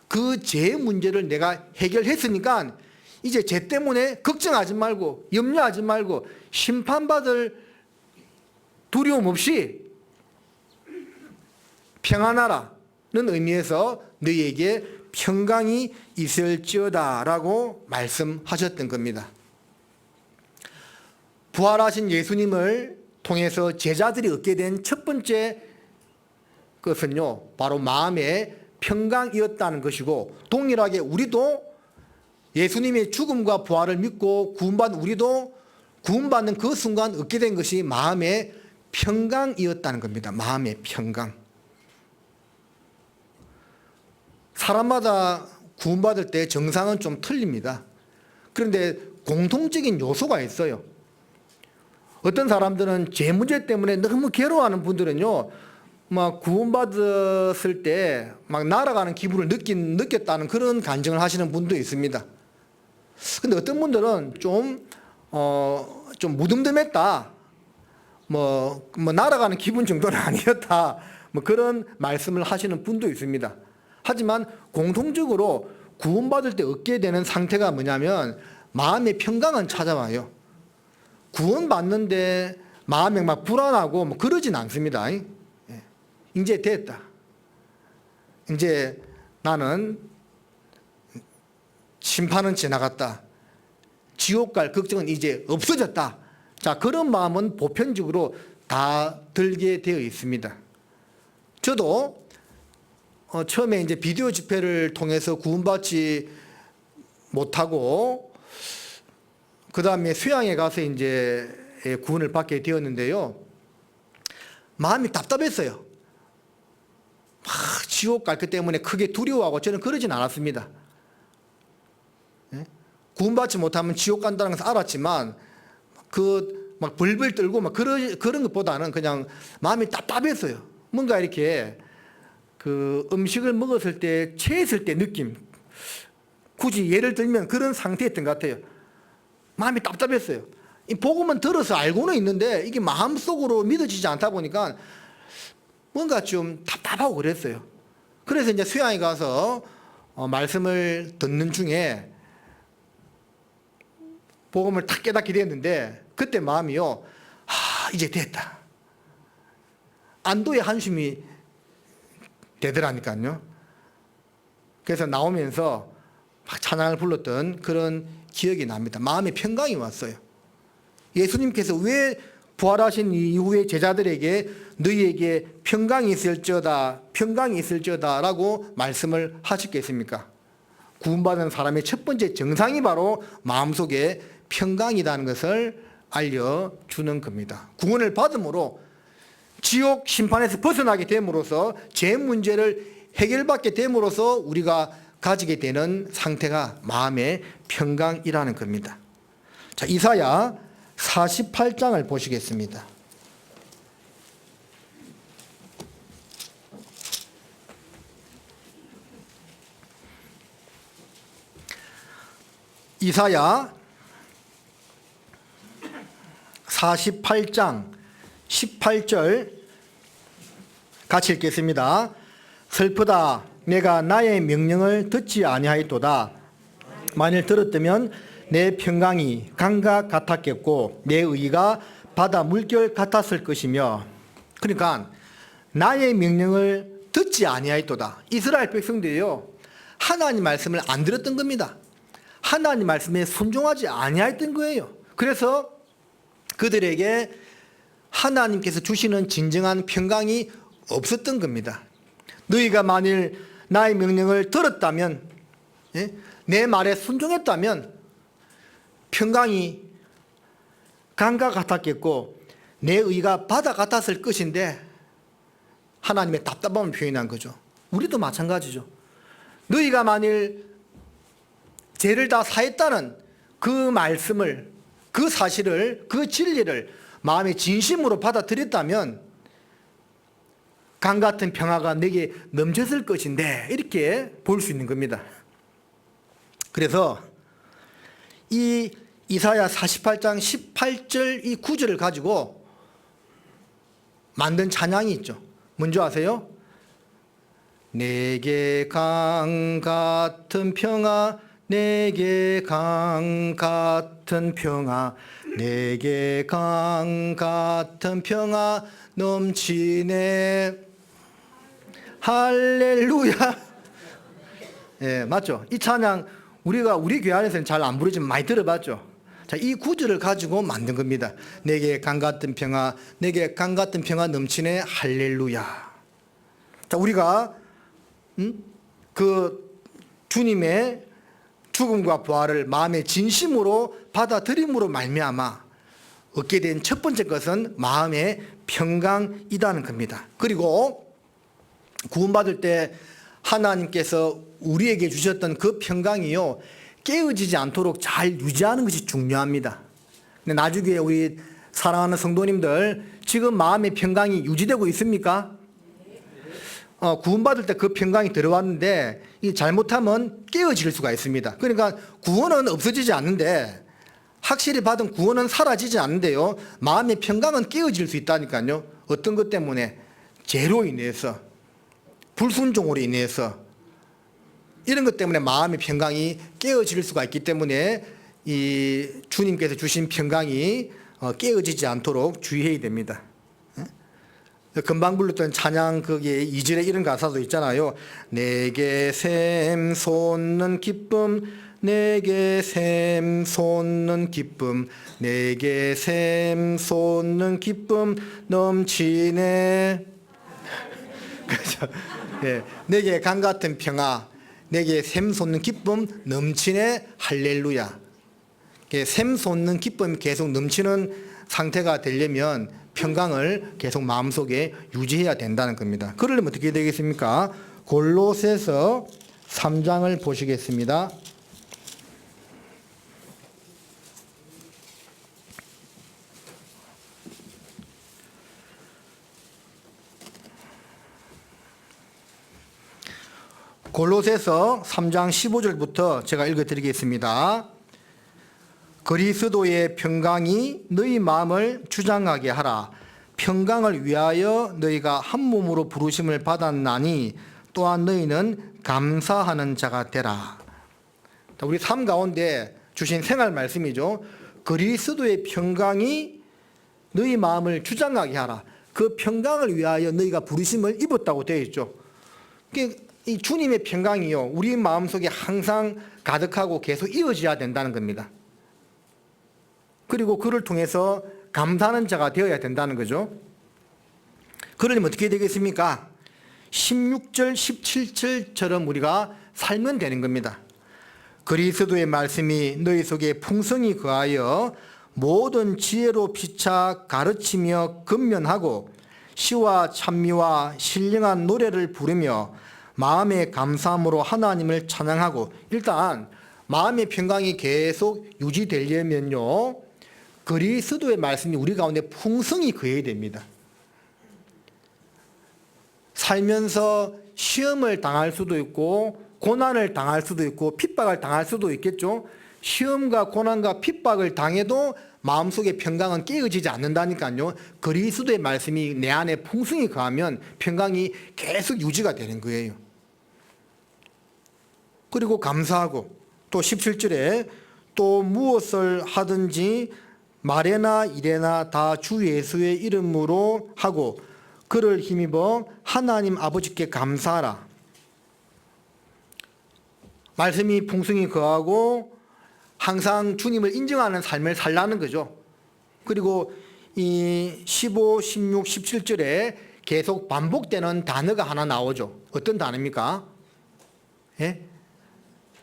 그 죄의 문제를 내가 해결했으니까 이제 죄 때문에 걱정하지 말고 염려하지 말고 심판받을 두려움 없이 평안하라는 의미에서 너희에게 평강이 있을지어다라고 말씀하셨던 겁니다. 부활하신 예수님을 통해서 제자들이 얻게 된 첫 번째 것은요, 바로 마음의 평강이었다는 것이고, 동일하게 우리도 예수님의 죽음과 부활을 믿고 구원받은 우리도 구원받는 그 순간 얻게 된 것이 마음의 평강이었다는 겁니다. 마음의 평강. 사람마다 구원받을 때 정상은 좀 틀립니다. 그런데 공통적인 요소가 있어요. 어떤 사람들은 죄 문제 때문에 너무 괴로워하는 분들은요, 막 구원받았을 때 막 날아가는 기분을 느꼈다는 그런 간증을 하시는 분도 있습니다. 근데 어떤 분들은 좀 무덤덤했다. 뭐 날아가는 기분 정도는 아니었다. 뭐 그런 말씀을 하시는 분도 있습니다. 하지만 공통적으로 구원받을 때 얻게 되는 상태가 뭐냐면 마음의 평강은 찾아와요. 구원받는데 마음이 막 불안하고 뭐 그러진 않습니다. 이제 됐다. 이제 나는 심판은 지나갔다. 지옥 갈 걱정은 이제 없어졌다. 자, 그런 마음은 보편적으로 다 들게 되어 있습니다. 저도 처음에 이제 비디오 집회를 통해서 구원받지 못하고 그 다음에 수양에 가서 이제 구원을 받게 되었는데요. 마음이 답답했어요. 지옥 갈 것 때문에 크게 두려워하고 저는 그러진 않았습니다. 구원받지 못하면 지옥 간다는 것을 알았지만 막 벌벌 떨고 막 그런 것보다는 그냥 마음이 답답했어요. 뭔가 이렇게 그 음식을 먹었을 때 체했을 때 느낌, 굳이 예를 들면 그런 상태였던 것 같아요. 마음이 답답했어요. 이 복음은 들어서 알고는 있는데 이게 마음속으로 믿어지지 않다 보니까 뭔가 좀 답답하고 그랬어요. 그래서 이제 수양에 가서 말씀을 듣는 중에 복음을 탁 깨닫게 됐는데 그때 마음이요, 이제 됐다. 안도의 한숨이 되더라니까요. 그래서 나오면서 막 찬양을 불렀던 그런 기억이 납니다. 마음의 평강이 왔어요. 예수님께서 왜 부활하신 이후에 제자들에게 너희에게 평강이 있을지어다 라고 말씀을 하셨겠습니까? 구원받은 사람의 첫 번째 정상이 바로 마음속에 평강이라는 것을 알려주는 겁니다. 구원을 받음으로 지옥 심판에서 벗어나게 됨으로써 죄 문제를 해결받게 됨으로써 우리가 가지게 되는 상태가 마음의 평강이라는 겁니다. 자, 이사야 48장을 보시겠습니다. 이사야 48장 18절 같이 읽겠습니다. 슬프다. 내가 나의 명령을 듣지 아니하였도다. 만일 들었다면 내 평강이 강과 같았겠고 내 의가 바다 물결 같았을 것이며. 그러니까 나의 명령을 듣지 아니하였도다. 이스라엘 백성들이요, 하나님 말씀을 안 들었던 겁니다. 하나님 말씀에 순종하지 아니하였던 거예요. 그래서 그들에게 하나님께서 주시는 진정한 평강이 없었던 겁니다. 너희가 만일 나의 명령을 들었다면, 내 말에 순종했다면 평강이 강과 같았겠고 내 의가 바다 같았을 것인데, 하나님의 답답함을 표현한 거죠. 우리도 마찬가지죠. 너희가 만일 죄를 다 사했다는 그 말씀을, 그 사실을, 그 진리를 마음에 진심으로 받아들였다면 강 같은 평화가 내게 넘쳤을 것인데, 이렇게 볼 수 있는 겁니다. 그래서 이 이사야 48장 18절 이 구절을 가지고 만든 찬양이 있죠. 뭔지 아세요? 내게 강 같은 평화, 내게 강 같은 평화, 내게 강 같은 평화 넘치네. 할렐루야. 예, 맞죠? 이 찬양 우리가 우리 교회 안에서는 잘 안 부르지만 많이 들어봤죠. 자, 이 구절을 가지고 만든 겁니다. 내게 강 같은 평화, 내게 강 같은 평화 넘치네. 할렐루야. 자, 우리가 그 주님의 죽음과 부활을 마음의 진심으로 받아들임으로 말미암아 얻게 된 첫 번째 것은 마음의 평강이라는 겁니다. 그리고 구원받을 때 하나님께서 우리에게 주셨던 그 평강이요, 깨어지지 않도록 잘 유지하는 것이 중요합니다. 근데 나중에 우리 사랑하는 성도님들, 지금 마음의 평강이 유지되고 있습니까? 구원받을 때 그 평강이 들어왔는데 이 잘못하면 깨어질 수가 있습니다. 그러니까 구원은 없어지지 않는데, 확실히 받은 구원은 사라지지 않는데요, 마음의 평강은 깨어질 수 있다니까요. 어떤 것 때문에? 죄로 인해서, 불순종으로 인해서, 이런 것 때문에 마음의 평강이 깨어질 수가 있기 때문에 이 주님께서 주신 평강이 깨어지지 않도록 주의해야 됩니다. 금방 불렀던 찬양 거기에 2절에 이런 가사도 있잖아요. 내게 샘 솟는 기쁨, 내게 샘 솟는 기쁨, 내게 샘 솟는 기쁨 넘치네. 그렇죠. 예, 내게 강 같은 평화, 내게 샘 솟는 기쁨 넘치네. 할렐루야. 샘 솟는 기쁨이 계속 넘치는 상태가 되려면 평강을 계속 마음속에 유지해야 된다는 겁니다. 그러려면 어떻게 되겠습니까? 골로새서 3장을 보시겠습니다. 골로새서 3장 15절부터 제가 읽어드리겠습니다. 그리스도의 평강이 너희 마음을 주장하게 하라. 평강을 위하여 너희가 한 몸으로 부르심을 받았나니 또한 너희는 감사하는 자가 되라. 우리 삶 가운데 주신 생활 말씀이죠. 그리스도의 평강이 너희 마음을 주장하게 하라. 그 평강을 위하여 너희가 부르심을 입었다고 되어 있죠. 이 주님의 평강이요, 우리 마음속에 항상 가득하고 계속 이어져야 된다는 겁니다. 그리고 그를 통해서 감사하는 자가 되어야 된다는 거죠. 그러려면 어떻게 되겠습니까? 16절, 17절처럼 우리가 살면 되는 겁니다. 그리스도의 말씀이 너희 속에 풍성히 거하여 모든 지혜로 피차 가르치며 근면하고 시와 찬미와 신령한 노래를 부르며 마음의 감사함으로 하나님을 찬양하고. 일단 마음의 평강이 계속 유지되려면요, 그리스도의 말씀이 우리 가운데 풍성히 거해야 됩니다. 살면서 시험을 당할 수도 있고 고난을 당할 수도 있고 핍박을 당할 수도 있겠죠. 시험과 고난과 핍박을 당해도 마음속의 평강은 깨어지지 않는다니까요. 그리스도의 말씀이 내 안에 풍성히 거하면 평강이 계속 유지가 되는 거예요. 그리고 감사하고, 또 17절에 또 무엇을 하든지 말에나 일에나 다 주 예수의 이름으로 하고 그를 힘입어 하나님 아버지께 감사하라. 말씀이 풍성히 거하고 항상 주님을 인정하는 삶을 살라는 거죠. 그리고 이 15, 16, 17절에 계속 반복되는 단어가 하나 나오죠. 어떤 단어입니까? 예?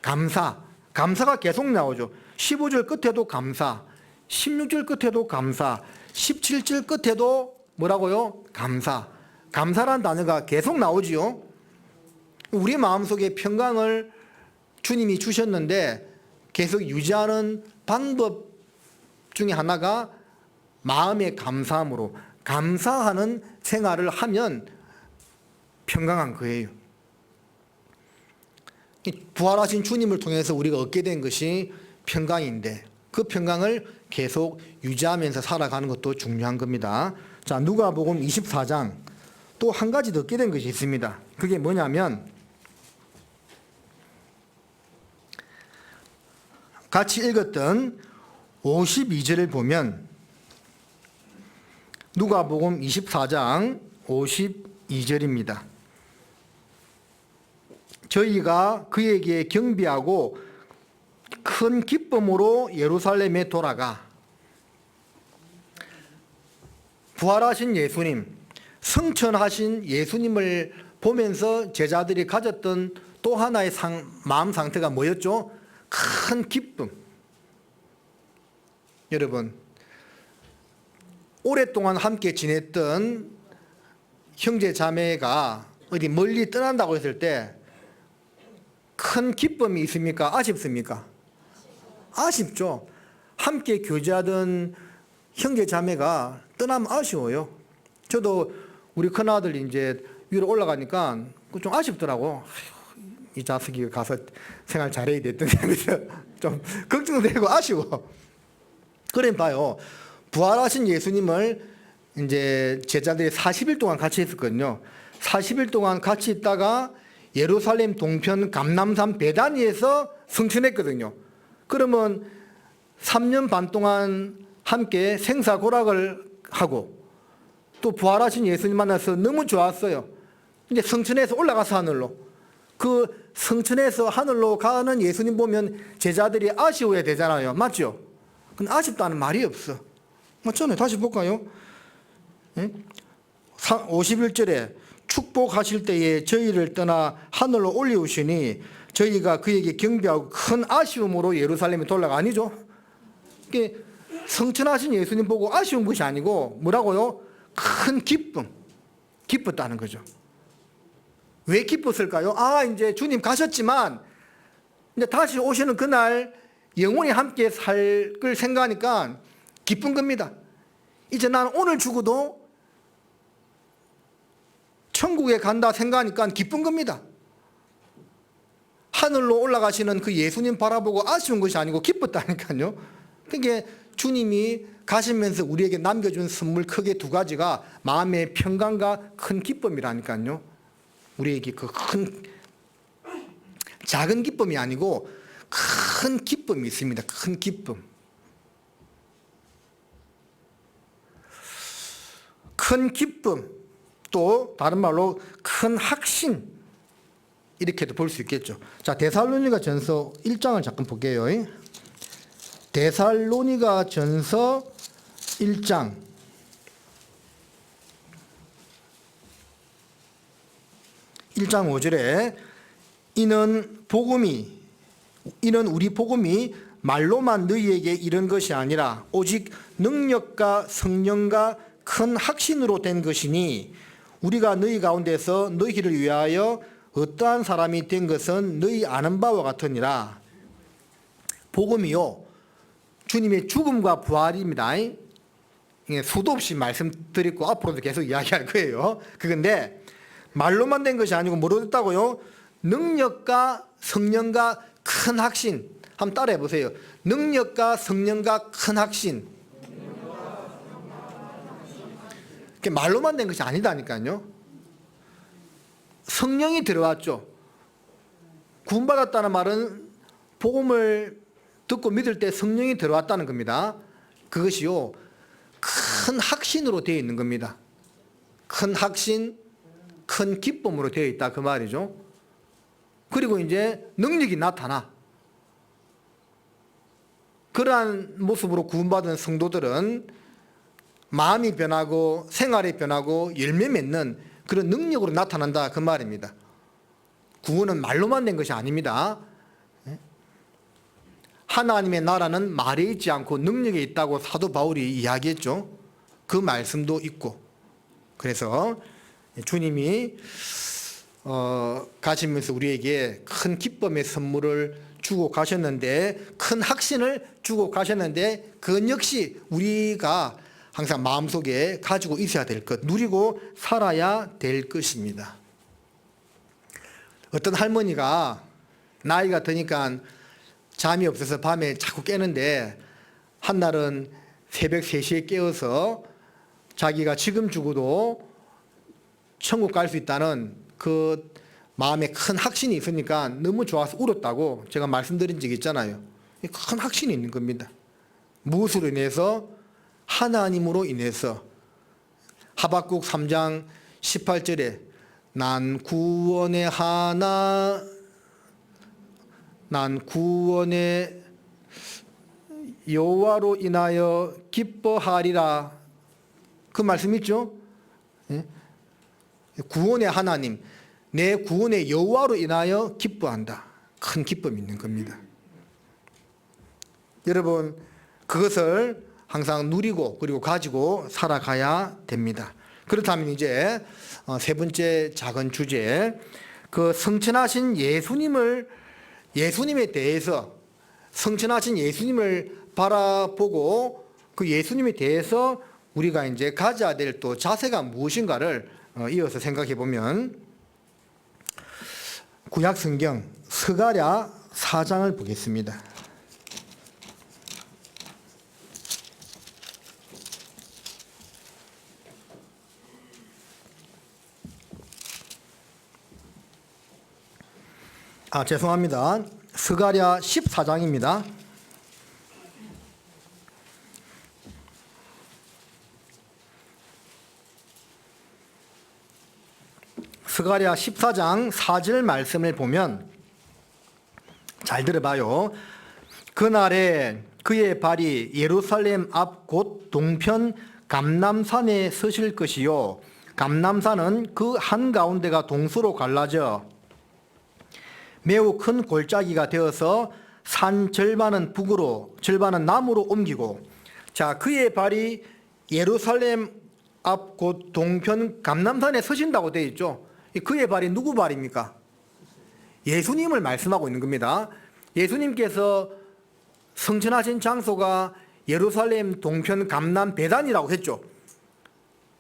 감사. 감사가 계속 나오죠. 15절 끝에도 감사, 16절 끝에도 감사, 17절 끝에도 뭐라고요? 감사. 감사란 단어가 계속 나오지요. 우리 마음속에 평강을 주님이 주셨는데 계속 유지하는 방법 중에 하나가 마음의 감사함으로 감사하는 생활을 하면 평강한 거예요. 부활하신 주님을 통해서 우리가 얻게 된 것이 평강인데 그 평강을 계속 유지하면서 살아가는 것도 중요한 겁니다. 자, 누가복음 24장 또 한 가지 더 얻게 된 것이 있습니다. 그게 뭐냐면 같이 읽었던 52절을 보면 누가복음 24장 52절입니다. 저희가 그에게 경배하고 큰 기쁨으로 예루살렘에 돌아가 부활하신 예수님, 승천하신 예수님을 보면서 제자들이 가졌던 또 하나의 마음 상태가 뭐였죠? 큰 기쁨. 여러분, 오랫동안 함께 지냈던 형제 자매가 어디 멀리 떠난다고 했을 때 큰 기쁨이 있습니까? 아쉽습니까? 아쉽죠. 함께 교제하던 형제 자매가 떠나면 아쉬워요. 저도 우리 큰아들 이제 위로 올라가니까 좀 아쉽더라고. 이 자식이 가서 생활 잘해야 됐던 데서 좀 걱정되고 아쉬워. 그래 봐요. 부활하신 예수님을 이제 제자들이 40일 동안 같이 있었거든요. 40일 동안 같이 있다가 예루살렘 동편 감람산 베다니에서 승천했거든요. 그러면 3년 반 동안 함께 생사고락을 하고 또 부활하신 예수님 만나서 너무 좋았어요. 이제 승천해서 올라가서 하늘로. 그 승천해서 하늘로 가는 예수님 보면 제자들이 아쉬워야 되잖아요. 맞죠? 근데 아쉽다는 말이 없어. 맞잖아요. 다시 볼까요? 51절에 축복하실 때에 저희를 떠나 하늘로 올리우시니 저희가 그에게 경배하고 큰 아쉬움으로 예루살렘에 돌아가. 아니죠? 이게 승천하신 예수님 보고 아쉬운 것이 아니고 뭐라고요? 큰 기쁨. 기뻤다는 거죠. 왜 기뻤을까요? 아, 이제 주님 가셨지만 이제 다시 오시는 그날 영원히 함께 살 걸 생각하니까 기쁜 겁니다. 이제 난 오늘 죽어도 천국에 간다 생각하니까 기쁜 겁니다. 하늘로 올라가시는 그 예수님 바라보고 아쉬운 것이 아니고 기뻤다니까요. 그러니까 주님이 가시면서 우리에게 남겨준 선물 크게 두 가지가 마음의 평강과 큰 기쁨이라니까요. 우리에게 그 큰 작은 기쁨이 아니고 큰 기쁨이 있습니다. 큰 기쁨. 큰 기쁨, 또 다른 말로 큰 확신, 이렇게도 볼 수 있겠죠. 자, 데살로니가 전서 1장을 잠깐 볼게요. 데살로니가 전서 1장 1장 5절에 이는 우리 복음이 말로만 너희에게 이른 것이 아니라 오직 능력과 성령과 큰 확신으로 된 것이니 우리가 너희 가운데서 너희를 위하여 어떠한 사람이 된 것은 너희 아는 바와 같으니라. 복음이요, 주님의 죽음과 부활입니다. 수도 없이 말씀드리고 앞으로도 계속 이야기할 거예요. 그건데 말로만 된 것이 아니고 뭐로 됐다고요? 능력과 성령과 큰 확신. 한번 따라해 보세요. 능력과 성령과 큰 확신. 말로만 된 것이 아니다니까요. 성령이 들어왔죠. 구원받았다는 말은 복음을 듣고 믿을 때 성령이 들어왔다는 겁니다. 그것이요, 큰 확신으로 되어 있는 겁니다. 큰 확신, 큰 기쁨으로 되어 있다, 그 말이죠. 그리고 이제 능력이 나타나. 그러한 모습으로 구원받은 성도들은 마음이 변하고 생활이 변하고 열매 맺는 그런 능력으로 나타난다, 그 말입니다. 구원은 말로만 된 것이 아닙니다. 하나님의 나라는 말에 있지 않고 능력에 있다고 사도 바울이 이야기했죠. 그 말씀도 있고. 그래서 주님이 가시면서 우리에게 큰 기쁨의 선물을 주고 가셨는데, 큰 확신을 주고 가셨는데, 그건 역시 우리가 항상 마음속에 가지고 있어야 될 것, 누리고 살아야 될 것입니다. 어떤 할머니가 나이가 드니까 잠이 없어서 밤에 자꾸 깨는데, 한날은 새벽 3시에 깨어서 자기가 지금 죽어도 천국 갈 수 있다는 그 마음에 큰 확신이 있으니까 너무 좋아서 울었다고 제가 말씀드린 적이 있잖아요. 큰 확신이 있는 겁니다. 무엇으로 인해서? 하나님으로 인해서. 하박국 3장 18절에 난 구원의 여호와로 인하여 기뻐하리라, 그 말씀 있죠? 구원의 하나님, 내 구원의 여호와로 인하여 기뻐한다. 큰 기쁨이 있는 겁니다. 여러분, 그것을 항상 누리고 그리고 가지고 살아가야 됩니다. 그렇다면 이제 세 번째 작은 주제, 그 성천하신 예수님에 대해서, 성천하신 예수님을 바라보고 그 예수님에 대해서 우리가 이제 가져야 될 또 자세가 무엇인가를 이어서 생각해 보면, 구약 성경 스가랴 4장을 보겠습니다. 죄송합니다. 스가랴 14장입니다. 스가랴 14장 4절 말씀을 보면, 잘 들어봐요. 그날에 그의 발이 예루살렘 앞 곧 동편 감람산에 서실 것이요, 감람산은 그 한가운데가 동서로 갈라져 매우 큰 골짜기가 되어서 산 절반은 북으로 절반은 남으로 옮기고, 자, 그의 발이 예루살렘 앞 곧 동편 감람산에 서신다고 되어 있죠. 그의 발이 누구 발입니까? 예수님을 말씀하고 있는 겁니다. 예수님께서 성천하신 장소가 예루살렘 동편 감람 배단이라고 했죠.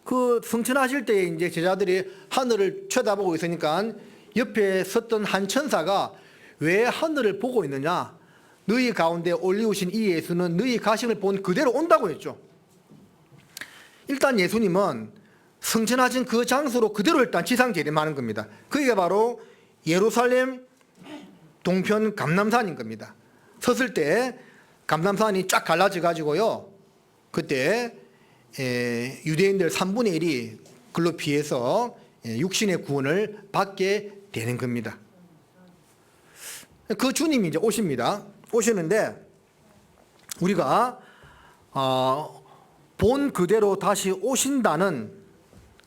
그 성천하실 때 이제 제자들이 하늘을 쳐다보고 있으니까 옆에 섰던 한 천사가 왜 하늘을 보고 있느냐? 너희 가운데 올리우신 이 예수는 너희 가심을 본 그대로 온다고 했죠. 일단 예수님은 성천하신 그 장소로 그대로 일단 지상 재림하는 겁니다. 그게 바로 예루살렘 동편 감람산인 겁니다. 섰을 때 감람산이 쫙 갈라져 가지고요, 그때 유대인들 3분의 1이 글로 피해서 육신의 구원을 받게 되는 겁니다. 그 주님이 이제 오시는데 우리가 본 그대로 다시 오신다는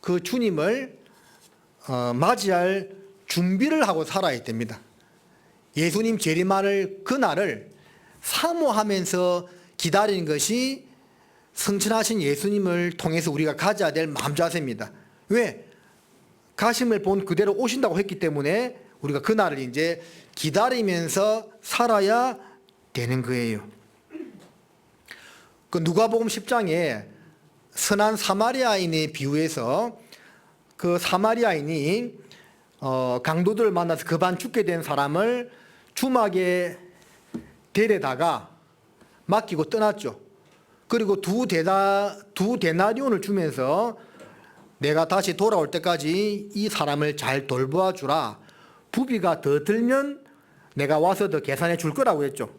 그 주님을 맞이할 준비를 하고 살아야 됩니다. 예수님 재림하는 그날을 사모하면서 기다리는 것이 성천하신 예수님을 통해서 우리가 가져야 될 마음 자세입니다. 왜? 가심을 본 그대로 오신다고 했기 때문에 우리가 그날을 이제 기다리면서 살아야 되는 거예요. 그 누가복음 10장에 선한 사마리아인의 비유에서, 그 사마리아인이 강도들을 만나서 급한 죽게 된 사람을 주막에 데려다가 맡기고 떠났죠. 그리고 두 데나리온을 주면서 내가 다시 돌아올 때까지 이 사람을 잘 돌보아 주라. 부비가 더 들면 내가 와서 더 계산해 줄 거라고 했죠.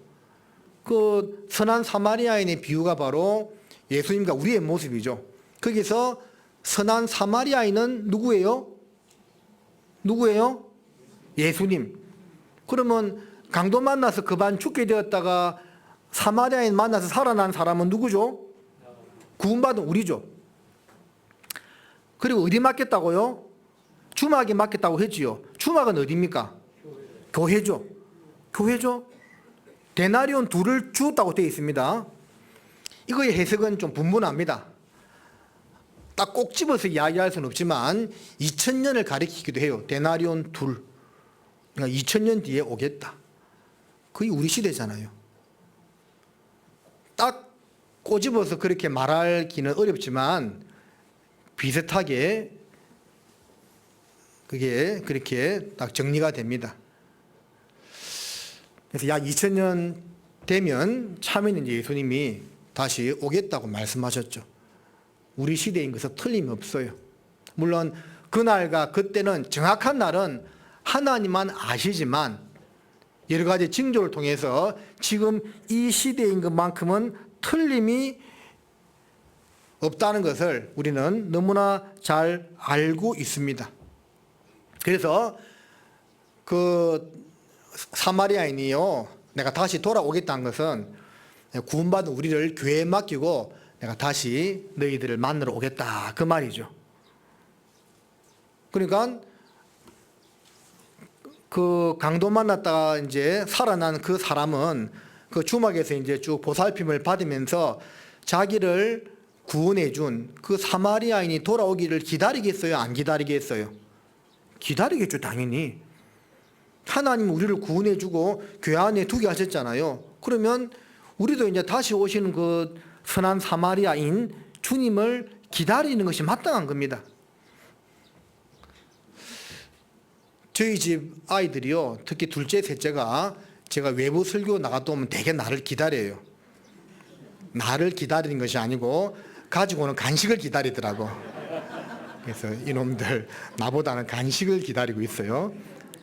그 선한 사마리아인의 비유가 바로 예수님과 우리의 모습이죠. 거기서 선한 사마리아인은 누구예요? 예수님. 그러면 강도 만나서 급한 죽게 되었다가 사마리아인 만나서 살아난 사람은 누구죠? 구원받은 우리죠. 그리고 어디 맡겼다고요? 주막에 맡겼다고 했지요. 주막은 어디입니까? 교회죠. 데나리온 둘을 주었다고 되어 있습니다. 이거의 해석은 좀 분분합니다. 딱 꼭 집어서 이야기할 수는 없지만 2000년을 가리키기도 해요. 데나리온 둘. 그러니까 2000년 뒤에 오겠다. 그게 우리 시대잖아요. 딱 꼬집어서 그렇게 말하기는 어렵지만 비슷하게 그게 그렇게 딱 정리가 됩니다. 그래서 약 2000년 되면 참에는 이제 예수님이 다시 오겠다고 말씀하셨죠. 우리 시대인 것은 틀림없어요. 물론 그날과 그때는 정확한 날은 하나님만 아시지만 여러 가지 징조를 통해서 지금 이 시대인 것만큼은 틀림이 없다는 것을 우리는 너무나 잘 알고 있습니다. 그래서 그 사마리아인이요, 내가 다시 돌아오겠다는 것은 구원받은 우리를 교회에 맡기고 내가 다시 너희들을 만나러 오겠다, 그 말이죠. 그러니까 그 강도 만났다가 이제 살아난 그 사람은 그 주막에서 이제 쭉 보살핌을 받으면서 자기를 구원해 준 그 사마리아인이 돌아오기를 기다리겠어요? 안 기다리겠어요? 기다리겠죠, 당연히. 하나님 우리를 구원해 주고 교회 안에 두게 하셨잖아요. 그러면 우리도 이제 다시 오시는 그 선한 사마리아인 주님을 기다리는 것이 마땅한 겁니다. 저희 집 아이들이요, 특히 둘째, 셋째가 제가 외부 설교 나갔다 오면 되게 나를 기다려요. 나를 기다리는 것이 아니고 가지고 오는 간식을 기다리더라고. 그래서 이놈들 나보다는 간식을 기다리고 있어요.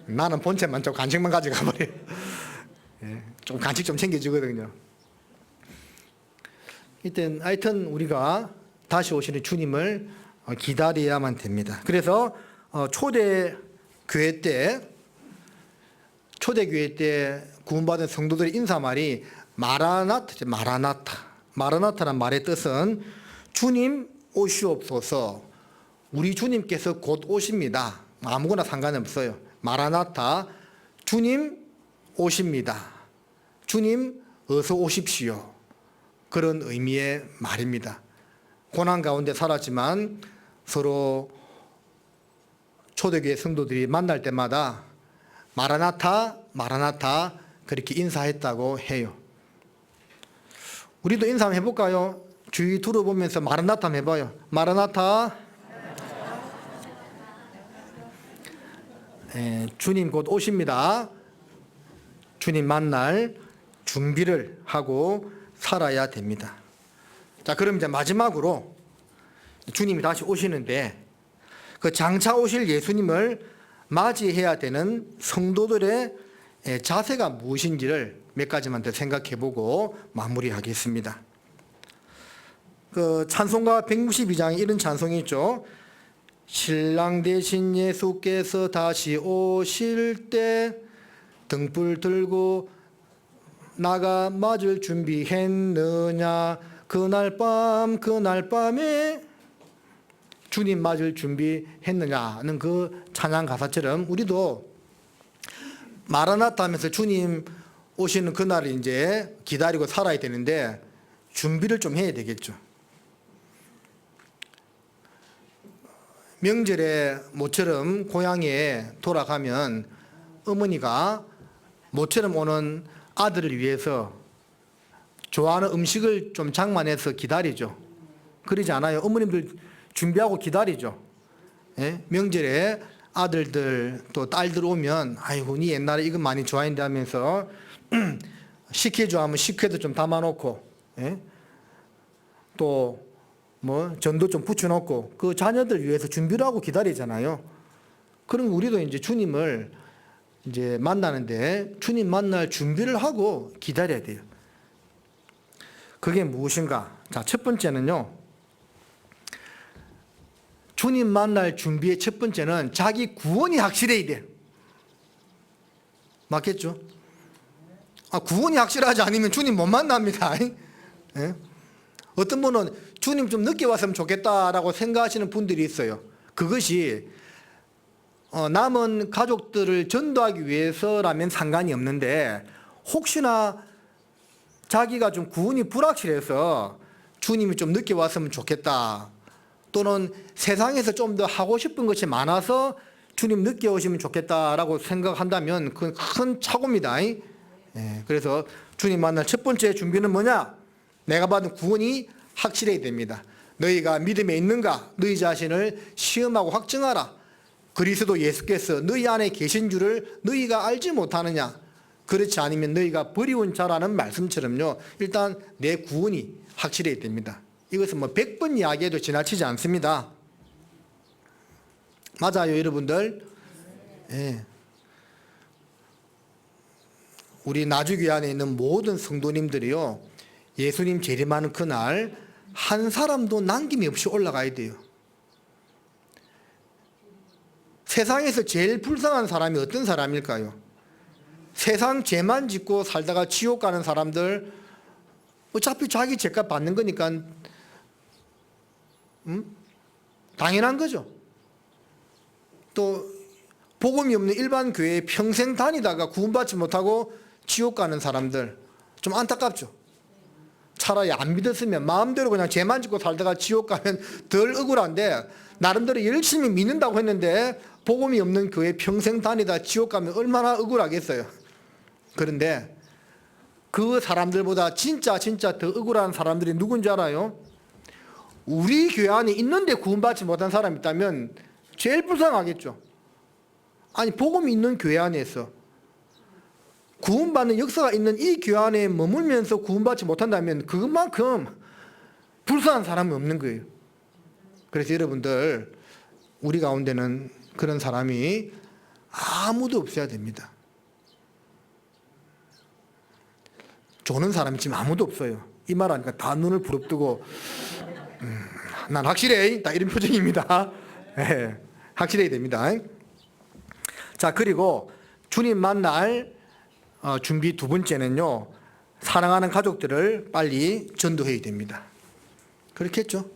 나는 본체만 좀 간식만 가져가 버려요. 좀 간식 좀 챙겨주거든요. 이땐 하여튼 우리가 다시 오시는 주님을 기다려야만 됩니다. 그래서 초대교회 때 구원받은 성도들의 인사말이 마라나타란 말의 뜻은 주님 오시옵소서, 우리 주님께서 곧 오십니다. 아무거나 상관없어요. 마라나타, 주님 오십니다. 주님 어서 오십시오. 그런 의미의 말입니다. 고난 가운데 살았지만 서로 초대교회 성도들이 만날 때마다 마라나타, 마라나타 그렇게 인사했다고 해요. 우리도 인사 한번 해볼까요? 주위 둘러보면서 마라나타 한번 해봐요. 마라나타. 주님 곧 오십니다. 주님 만날 준비를 하고 살아야 됩니다. 자, 그럼 이제 마지막으로 주님이 다시 오시는데 그 장차 오실 예수님을 맞이해야 되는 성도들의 자세가 무엇인지를 몇 가지만 더 생각해보고 마무리하겠습니다. 그 찬송가 162장에 이런 찬송이 있죠. 신랑 대신 예수께서 다시 오실 때 등불 들고 나가 맞을 준비했느냐, 그날 밤에 주님 맞을 준비했느냐는 그 찬양 가사처럼 우리도 마라나타 하면서 주님 오시는 그날을 이제 기다리고 살아야 되는데 준비를 좀 해야 되겠죠. 명절에 모처럼 고향에 돌아가면 어머니가 모처럼 오는 아들을 위해서 좋아하는 음식을 좀 장만해서 기다리죠. 그러지 않아요? 어머님들 준비하고 기다리죠. 예? 명절에 아들들 또 딸들 오면 아이고 니 옛날에 이거 많이 좋아했는데 하면서 식혜주 하면 식혜도 좀 담아놓고, 예? 또 뭐 전도 좀 붙여놓고 그 자녀들 위해서 준비를 하고 기다리잖아요. 그럼 우리도 이제 주님을 이제 만나는데 주님 만날 준비를 하고 기다려야 돼요. 그게 무엇인가? 자, 첫 번째는요, 주님 만날 준비의 첫 번째는 자기 구원이 확실해야 돼. 맞겠죠? 구원이 확실하지 않으면 주님 못 만납니다. 예? 어떤 분은 주님 좀 늦게 왔으면 좋겠다라고 생각하시는 분들이 있어요. 그것이 남은 가족들을 전도하기 위해서라면 상관이 없는데 혹시나 자기가 좀 구원이 불확실해서 주님이 좀 늦게 왔으면 좋겠다, 또는 세상에서 좀 더 하고 싶은 것이 많아서 주님 늦게 오시면 좋겠다라고 생각한다면 그건 큰 착오입니다. 그래서 주님 만날 첫 번째 준비는 뭐냐? 내가 받은 구원이 확실해야 됩니다. 너희가 믿음에 있는가? 너희 자신을 시험하고 확증하라. 그리스도 예수께서 너희 안에 계신 줄을 너희가 알지 못하느냐? 그렇지 않으면 너희가 버리운 자라는 말씀처럼요. 일단 내 구원이 확실해야 됩니다. 이것은 뭐 100번 이야기해도 지나치지 않습니다. 맞아요, 여러분들. 예. 우리 나주교회 안에 있는 모든 성도님들이요, 예수님 재림하는 그날 한 사람도 남김이 없이 올라가야 돼요. 세상에서 제일 불쌍한 사람이 어떤 사람일까요? 세상 죄만 짓고 살다가 지옥 가는 사람들, 어차피 자기 죄값 받는 거니까 당연한 거죠. 또 복음이 없는 일반 교회에 평생 다니다가 구원받지 못하고 지옥 가는 사람들, 좀 안타깝죠. 차라리 안 믿었으면 마음대로 그냥 죄만 짓고 살다가 지옥 가면 덜 억울한데, 나름대로 열심히 믿는다고 했는데 복음이 없는 교회 평생 다니다 지옥 가면 얼마나 억울하겠어요. 그런데 그 사람들보다 진짜 더 억울한 사람들이 누군지 알아요? 우리 교회 안에 있는데 구원받지 못한 사람이 있다면 제일 불쌍하겠죠. 아니, 복음이 있는 교회 안에서 구원받는 역사가 있는 이 교회 안에 머물면서 구원받지 못한다면 그것만큼 불쌍한 사람이 없는 거예요. 그래서 여러분들, 우리 가운데는 그런 사람이 아무도 없어야 됩니다. 조는 사람이 지금 아무도 없어요. 이 말하니까 다 눈을 부릅뜨고 난 확실해, 다 이런 표정입니다. 네, 확실해야 됩니다. 자, 그리고 주님 만날 준비 두 번째는요, 사랑하는 가족들을 빨리 전도해야 됩니다. 그렇겠죠?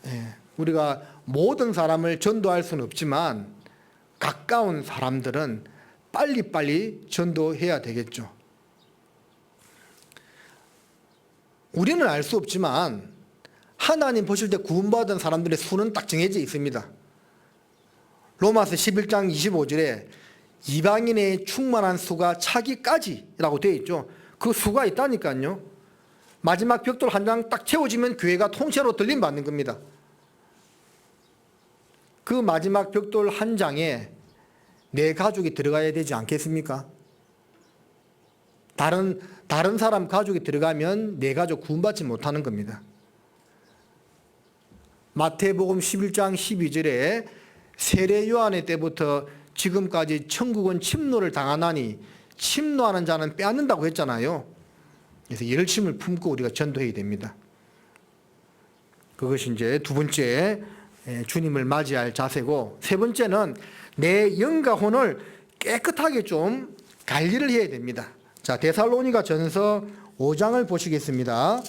예, 우리가 모든 사람을 전도할 수는 없지만 가까운 사람들은 빨리 전도해야 되겠죠. 우리는 알 수 없지만 하나님 보실 때 구원받은 사람들의 수는 딱 정해져 있습니다. 로마서 11장 25절에 이방인의 충만한 수가 차기까지라고 되어 있죠. 그 수가 있다니까요. 마지막 벽돌 한 장 딱 채워지면 교회가 통째로 들림 받는 겁니다. 그 마지막 벽돌 한 장에 내 가족이 들어가야 되지 않겠습니까? 다른 사람 가족이 들어가면 내 가족 구원받지 못하는 겁니다. 마태복음 11장 12절에 세례 요한의 때부터 지금까지 천국은 침노를 당하나니 침노하는 자는 빼앗는다고 했잖아요. 그래서 열심을 품고 우리가 전도해야 됩니다. 그것이 이제 두 번째 주님을 맞이할 자세고, 세 번째는 내 영과 혼을 깨끗하게 좀 관리를 해야 됩니다. 자, 데살로니가 전서 5장을 보시겠습니다.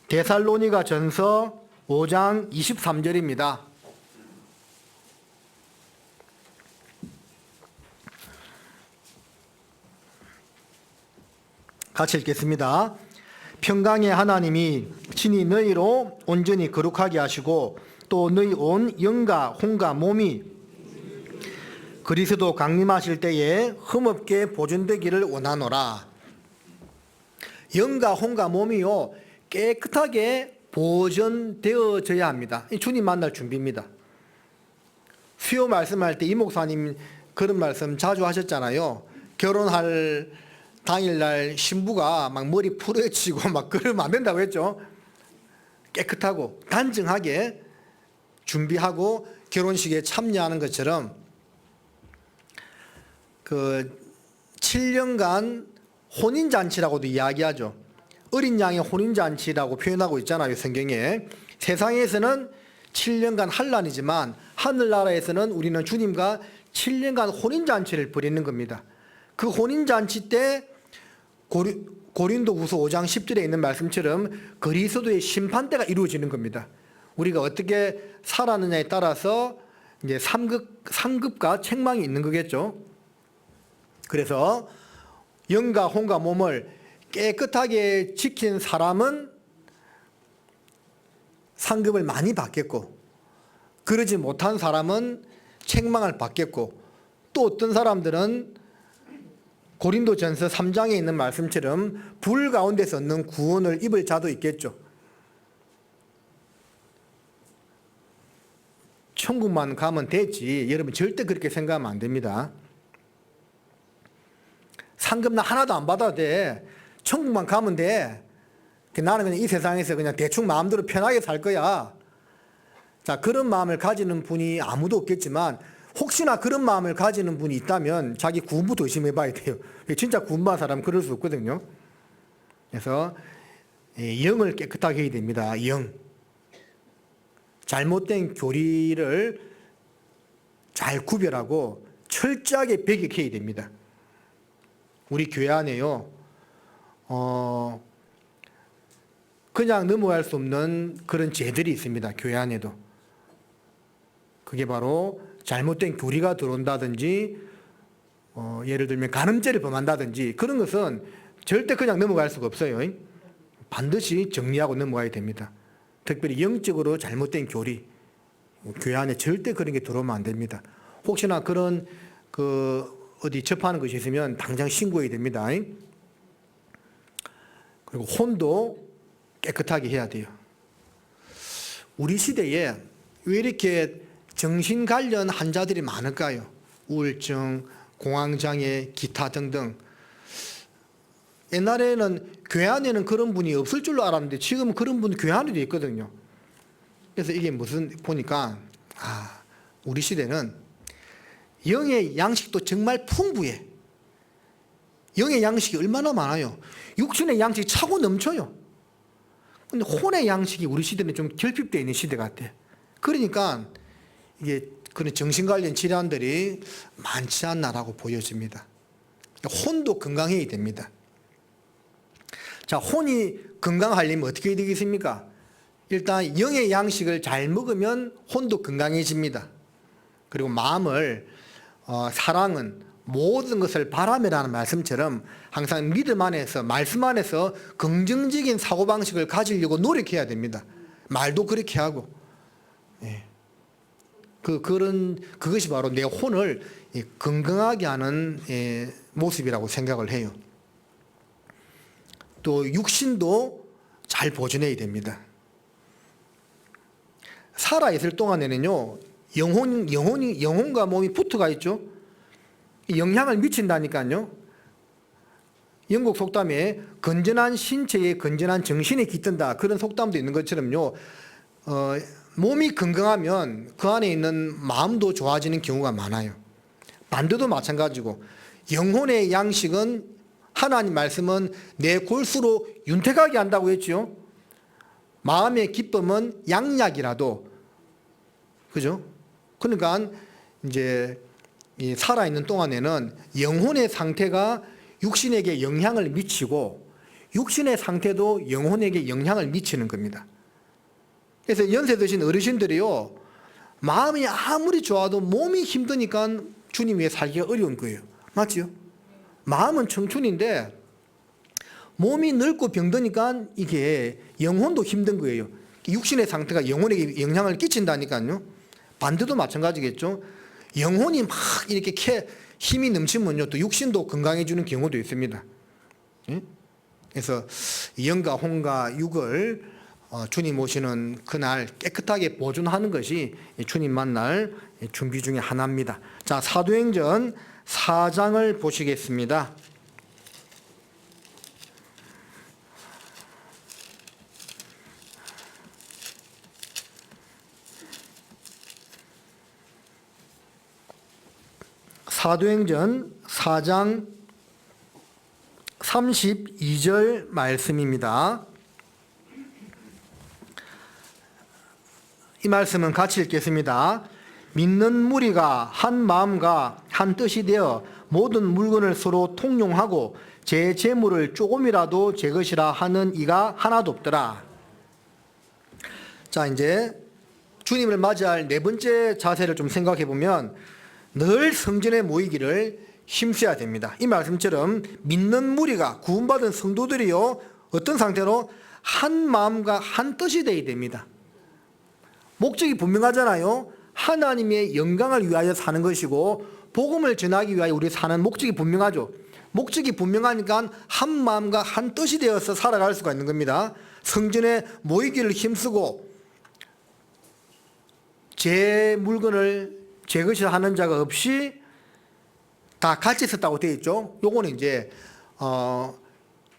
데살로니가 전서 5장 23절입니다. 같이 읽겠습니다. 평강의 하나님이 친히 너희로 온전히 거룩하게 하시고 또 너희 온 영과 혼과 몸이 그리스도 강림하실 때에 흠없게 보존되기를 원하노라. 영과 혼과 몸이요, 깨끗하게 보존되어져야 합니다. 주님 만날 준비입니다. 수요 말씀할 때 이 목사님 그런 말씀 자주 하셨잖아요. 결혼할 당일날 신부가 막 머리 풀어치고 막 그러면 안 된다고 했죠. 깨끗하고 단정하게 준비하고 결혼식에 참여하는 것처럼 그 7년간 혼인잔치라고도 이야기하죠. 어린 양의 혼인잔치라고 표현하고 있잖아요, 성경에. 세상에서는 7년간 환난이지만 하늘나라에서는 우리는 주님과 7년간 혼인잔치를 벌이는 겁니다. 그 혼인잔치 때 고린도후서 5장 10절에 있는 말씀처럼 그리스도의 심판대가 이루어지는 겁니다. 우리가 어떻게 살았느냐에 따라서 이제 상급과 책망이 있는 거겠죠. 그래서 영과 혼과 몸을 깨끗하게 지킨 사람은 상급을 많이 받겠고, 그러지 못한 사람은 책망을 받겠고, 또 어떤 사람들은 고린도전서 3장에 있는 말씀처럼 불 가운데서 얻는 구원을 입을 자도 있겠죠. 천국만 가면 되지, 여러분 절대 그렇게 생각하면 안 됩니다. 상급 나 하나도 안 받아도 돼, 천국만 가면 돼, 나는 그냥 이 세상에서 그냥 대충 마음대로 편하게 살 거야. 자, 그런 마음을 가지는 분이 아무도 없겠지만, 혹시나 그런 마음을 가지는 분이 있다면 자기 구원부터 의심해 봐야 돼요. 진짜 구원받은 사람은 그럴 수 없거든요. 그래서 영을 깨끗하게 해야 됩니다. 영. 잘못된 교리를 잘 구별하고 철저하게 배격해야 됩니다. 우리 교회 안에요, 그냥 넘어갈 수 없는 그런 죄들이 있습니다. 교회 안에도. 그게 바로 잘못된 교리가 들어온다든지, 예를 들면 간음죄를 범한다든지, 그런 것은 절대 그냥 넘어갈 수가 없어요. 반드시 정리하고 넘어가야 됩니다. 특별히 영적으로 잘못된 교리, 교회 안에 절대 그런 게 들어오면 안 됩니다. 혹시나 그런 어디 접하는 것이 있으면 당장 신고해야 됩니다. 그리고 혼도 깨끗하게 해야 돼요. 우리 시대에 왜 이렇게 정신 관련 환자들이 많을까요? 우울증, 공황장애, 기타 등등. 옛날에는 교회 안에는 그런 분이 없을 줄로 알았는데 지금은 그런 분 교회 안에도 있거든요. 그래서 이게 보니까 우리 시대는 영의 양식도 정말 풍부해. 영의 양식이 얼마나 많아요. 육신의 양식이 차고 넘쳐요. 근데 혼의 양식이 우리 시대는 좀 결핍되어 있는 시대 같아. 그러니까 이게 그런 정신 관련 질환들이 많지 않나라고 보여집니다. 혼도 건강해야 됩니다. 자, 혼이 건강하려면 어떻게 해야 되겠습니까? 일단 영의 양식을 잘 먹으면 혼도 건강해집니다. 그리고 마음을 사랑은 모든 것을 바라매라는 말씀처럼 항상 믿음 안에서, 말씀 안에서 긍정적인 사고방식을 가지려고 노력해야 됩니다. 말도 그렇게 하고. 그것이 바로 내 혼을 건강하게 하는 모습이라고 생각을 해요. 또 육신도 잘 보존해야 됩니다. 살아있을 동안에는요, 영혼과 몸이 붙어가 있죠. 영향을 미친다니까요. 영국 속담에 건전한 신체에 건전한 정신이 깃든다, 그런 속담도 있는 것처럼요, 몸이 건강하면 그 안에 있는 마음도 좋아지는 경우가 많아요. 반대도 마찬가지고, 영혼의 양식은 하나님 말씀은 내 골수로 윤택하게 한다고 했죠. 마음의 기쁨은 양약이라도, 그죠? 그러니까 이제 살아있는 동안에는 영혼의 상태가 육신에게 영향을 미치고 육신의 상태도 영혼에게 영향을 미치는 겁니다. 그래서 연세 드신 어르신들이요, 마음이 아무리 좋아도 몸이 힘드니까 주님 위해 살기가 어려운 거예요. 맞죠? 마음은 청춘인데 몸이 늙고 병드니까 이게 영혼도 힘든 거예요. 육신의 상태가 영혼에게 영향을 끼친다니까요. 반대도 마찬가지겠죠. 영혼이 막 이렇게 힘이 넘치면요, 또 육신도 건강해지는 경우도 있습니다. 그래서 영과 혼과 육을 주님 오시는 그날 깨끗하게 보존하는 것이 주님 만날 준비 중에 하나입니다. 자, 사도행전 4장을 보시겠습니다. 사도행전 4장 32절 말씀입니다. 이 말씀은 같이 읽겠습니다. 믿는 무리가 한 마음과 한 뜻이 되어 모든 물건을 서로 통용하고 제 재물을 조금이라도 제 것이라 하는 이가 하나도 없더라. 자, 이제 주님을 맞이할 네 번째 자세를 좀 생각해 보면 늘 성전에 모이기를 힘써야 됩니다. 이 말씀처럼 믿는 무리가 구원받은 성도들이요 어떤 상태로 한 마음과 한 뜻이 되어야 됩니다. 목적이 분명하잖아요. 하나님의 영광을 위하여 사는 것이고 복음을 전하기 위하여 우리 사는 목적이 분명하죠. 목적이 분명하니까 한 마음과 한 뜻이 되어서 살아갈 수가 있는 겁니다. 성전에 모이기를 힘쓰고 제 물건을 제 것이라 하는 자가 없이 다 같이 썼다고 되어 있죠. 요거는 이제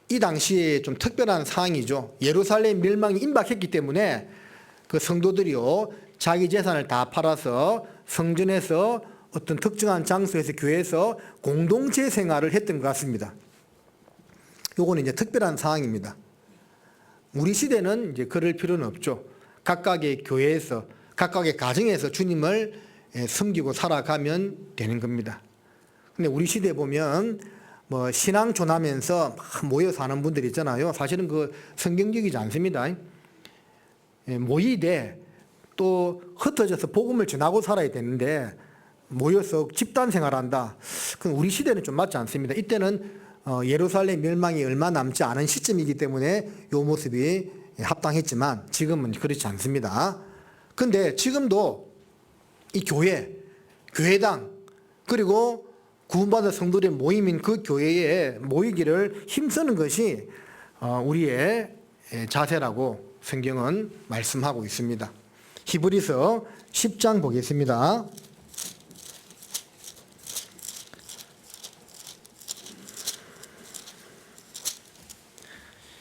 이 당시에 좀 특별한 사항이죠. 예루살렘 멸망이 임박했기 때문에 그 성도들이요 자기 재산을 다 팔아서 성전에서 어떤 특정한 장소에서 교회에서 공동체 생활을 했던 것 같습니다. 요거는 이제 특별한 사항입니다. 우리 시대는 이제 그럴 필요는 없죠. 각각의 교회에서 각각의 가정에서 주님을 섬기고 살아가면 되는 겁니다. 근데 우리 시대에 보면 뭐 신앙 존하면서 모여 사는 분들 있잖아요. 사실은 그 성경적이지 않습니다. 모이되 또 흩어져서 복음을 전하고 살아야 되는데 모여서 집단 생활한다. 그건 우리 시대는 좀 맞지 않습니다. 이때는 예루살렘 멸망이 얼마 남지 않은 시점이기 때문에 이 모습이 합당했지만 지금은 그렇지 않습니다. 근데 지금도 이 교회당 그리고 구원받은 성도들의 모임인 그 교회에 모이기를 힘쓰는 것이 우리의 자세라고 성경은 말씀하고 있습니다. 히브리서 10장 보겠습니다.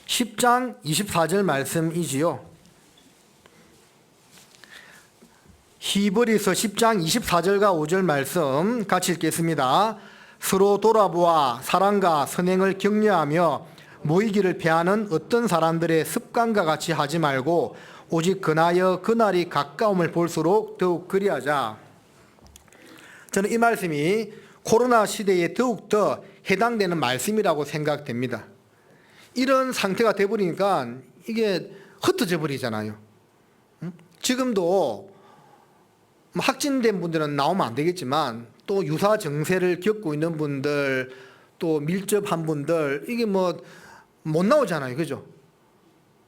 10장 24절 말씀이지요. 히브리서 10장 24절과 5절 말씀 같이 읽겠습니다. 서로 돌아보아 사랑과 선행을 격려하며 모이기를 피하는 어떤 사람들의 습관과 같이 하지 말고 오직 그나여 그날이 가까움을 볼수록 더욱 그리하자. 저는 이 말씀이 코로나 시대에 더욱더 해당되는 말씀이라고 생각됩니다. 이런 상태가 돼버리니까 이게 흩어져 버리잖아요. 지금도 확진된 분들은 나오면 안 되겠지만 또 유사 증세를 겪고 있는 분들 또 밀접한 분들 이게 뭐 못 나오잖아요. 그죠?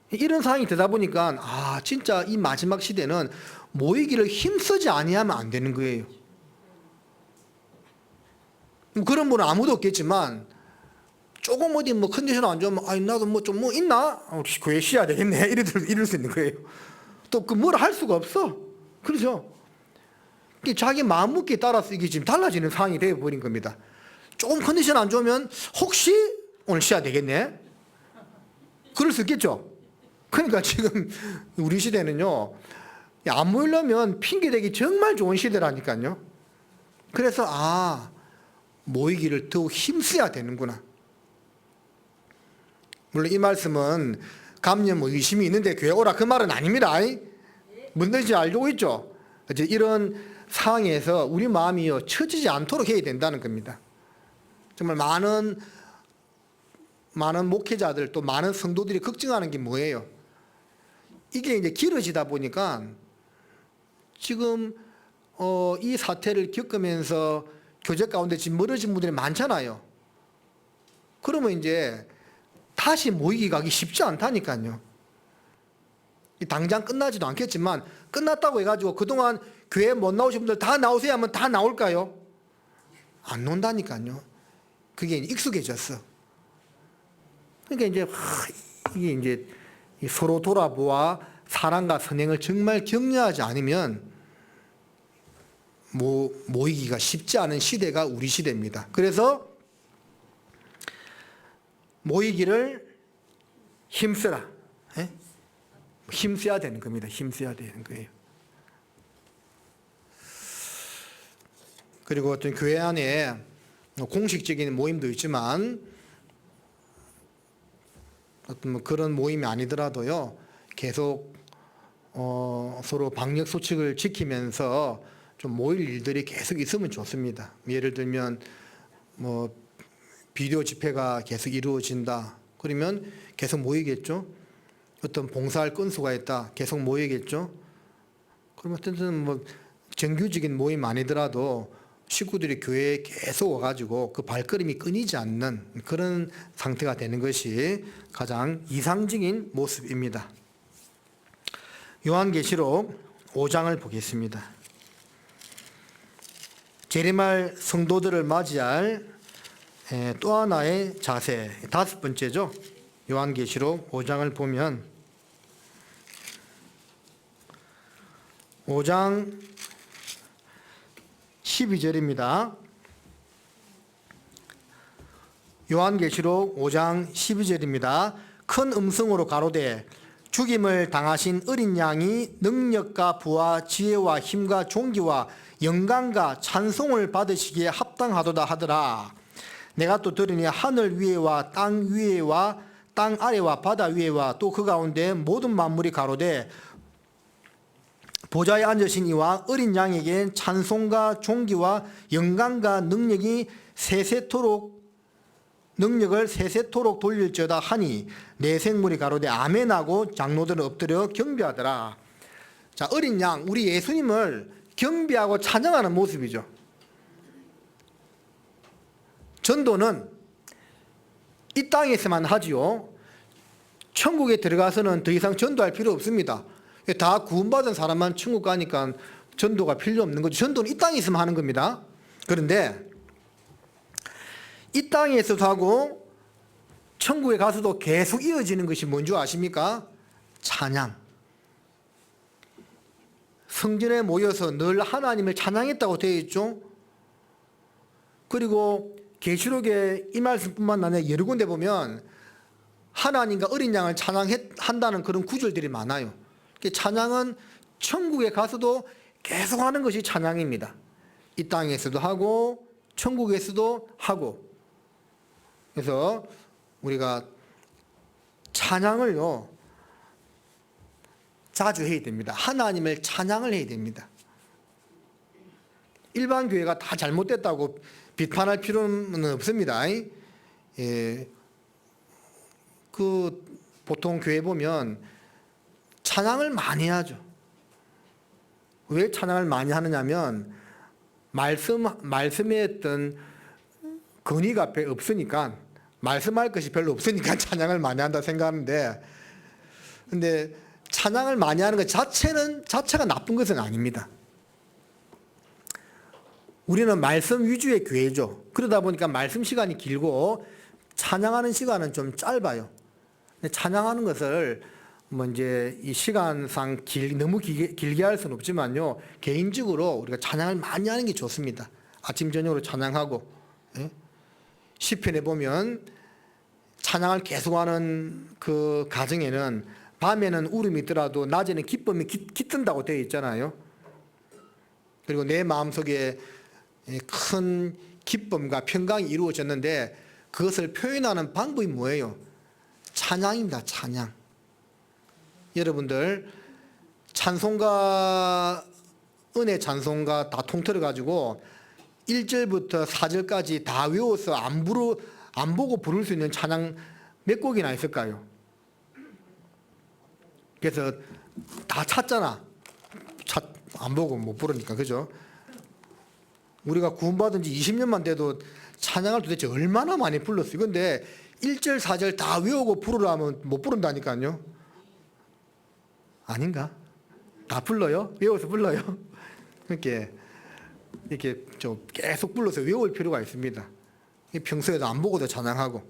이런 상황이 되다 보니까 진짜 이 마지막 시대는 모이기를 힘쓰지 아니하면 안 되는 거예요. 그런 분은 아무도 없겠지만 조금 어디 뭐 컨디션 안 좋으면 나도 뭐 좀 뭐 있나? 교회 쉬어야 되겠네. 이럴 수 있는 거예요. 또 그 뭘 할 수가 없어. 그렇죠? 자기 마음 먹기에 따라서 이게 지금 달라지는 상황이 되어버린 겁니다. 조금 컨디션 안 좋으면 혹시 오늘 쉬어야 되겠네? 그럴 수 있겠죠? 그러니까 지금 우리 시대는요, 안 모이려면 핑계대기 정말 좋은 시대라니까요. 그래서 모이기를 더욱 힘써야 되는구나. 물론 이 말씀은 감염 의심이 있는데 교회 오라 그 말은 아닙니다. 뭔 뜻인지 알고 있죠? 이런 상황에서 우리 마음이 처지지 않도록 해야 된다는 겁니다. 정말 많은 목회자들 또 많은 성도들이 걱정하는 게 뭐예요? 이게 이제 길어지다 보니까 지금 이 사태를 겪으면서 교제 가운데 지금 멀어진 분들이 많잖아요. 그러면 이제 다시 모이기 가기 쉽지 않다니까요. 당장 끝나지도 않겠지만 끝났다고 해가지고 그동안 교회 못 나오신 분들 다 나오세요 하면 다 나올까요? 안 나온다니까요. 그게 익숙해졌어. 그러니까 이게 이제 서로 돌아보아 사랑과 선행을 정말 격려하지 않으면 모이기가 쉽지 않은 시대가 우리 시대입니다. 그래서 모이기를 힘쓰라. 힘써야 되는 겁니다. 힘써야 되는 거예요. 그리고 어떤 교회 안에 공식적인 모임도 있지만 어떤 그런 모임이 아니더라도요, 계속 서로 방역 수칙을 지키면서 좀 모일 일들이 계속 있으면 좋습니다. 예를 들면 비디오 집회가 계속 이루어진다. 그러면 계속 모이겠죠. 어떤 봉사할 건수가 있다. 계속 모이겠죠. 그러면 어쨌든 뭐 정규적인 모임 아니더라도 식구들이 교회에 계속 와가지고 그 발걸음이 끊이지 않는 그런 상태가 되는 것이 가장 이상적인 모습입니다. 요한계시록 5장을 보겠습니다. 재림할 성도들을 맞이할 또 하나의 자세, 5번째죠. 요한계시록 5장을 보면 5장 12절입니다. 요한계시록 5장 12절입니다. 큰 음성으로 가로되 죽임을 당하신 어린 양이 능력과 부와 지혜와 힘과 존귀와 영광과 찬송을 받으시기에 합당하도다 하더라. 내가 또 들으니 하늘 위에와 땅 위에와 땅 아래와 바다 위에와 또 그 가운데 모든 만물이 가로되 보좌에 앉으신 이와 어린 양에게 찬송과 존귀와 영광과 능력을 세세토록 돌릴지어다 하니 내 생물이 가로되 아멘하고 장로들은 엎드려 경배하더라. 자, 어린 양, 우리 예수님을 경배하고 찬양하는 모습이죠. 전도는 이 땅에서만 하지요. 천국에 들어가서는 더 이상 전도할 필요 없습니다. 다 구원받은 사람만 천국 가니까 전도가 필요 없는 거죠. 전도는 이 땅에 있으면 하는 겁니다. 그런데 이 땅에서도 하고 천국에 가서도 계속 이어지는 것이 뭔지 아십니까? 찬양. 성전에 모여서 늘 하나님을 찬양했다고 되어 있죠. 그리고 계시록에 이 말씀뿐만 아니라 여러 군데 보면 하나님과 어린 양을 찬양한다는 그런 구절들이 많아요. 찬양은 천국에 가서도 계속 하는 것이 찬양입니다. 이 땅에서도 하고 천국에서도 하고. 그래서 우리가 찬양을요 자주 해야 됩니다. 하나님을 찬양을 해야 됩니다. 일반 교회가 다 잘못됐다고 비판할 필요는 없습니다. 보통 교회 보면 찬양을 많이 하죠. 왜 찬양을 많이 하느냐면 말씀에 어떤 근위가 없으니까, 말씀할 것이 별로 없으니까 찬양을 많이 한다 생각하는데, 근데 찬양을 많이 하는 것 자체가 나쁜 것은 아닙니다. 우리는 말씀 위주의 교회죠. 그러다 보니까 말씀 시간이 길고 찬양하는 시간은 좀 짧아요. 근데 찬양하는 것을 이제 이 시간상 너무 길게 할 수는 없지만요, 개인적으로 우리가 찬양을 많이 하는 게 좋습니다. 아침 저녁으로 찬양하고, 시편에 보면 찬양을 계속하는 그 가정에는 밤에는 울음이 있더라도 낮에는 기쁨이 깃든다고 되어 있잖아요. 그리고 내 마음속에 큰 기쁨과 평강이 이루어졌는데 그것을 표현하는 방법이 뭐예요? 찬양입니다. 찬양. 여러분들 찬송가, 은혜 찬송가 다 통틀어 가지고 1절부터 4절까지 다 외워서 안 보고 부를 수 있는 찬양 몇 곡이나 있을까요? 그래서 다 찾잖아. 안 보고 못 부르니까. 그죠? 우리가 구원받은 지 20년만 돼도 찬양을 도대체 얼마나 많이 불렀어요. 근데 1절 4절 다 외우고 부르라 하면 못 부른다니까요. 아닌가? 다 불러요? 외워서 불러요? 이렇게 좀 계속 불러서 외울 필요가 있습니다. 평소에도 안 보고도 찬양하고,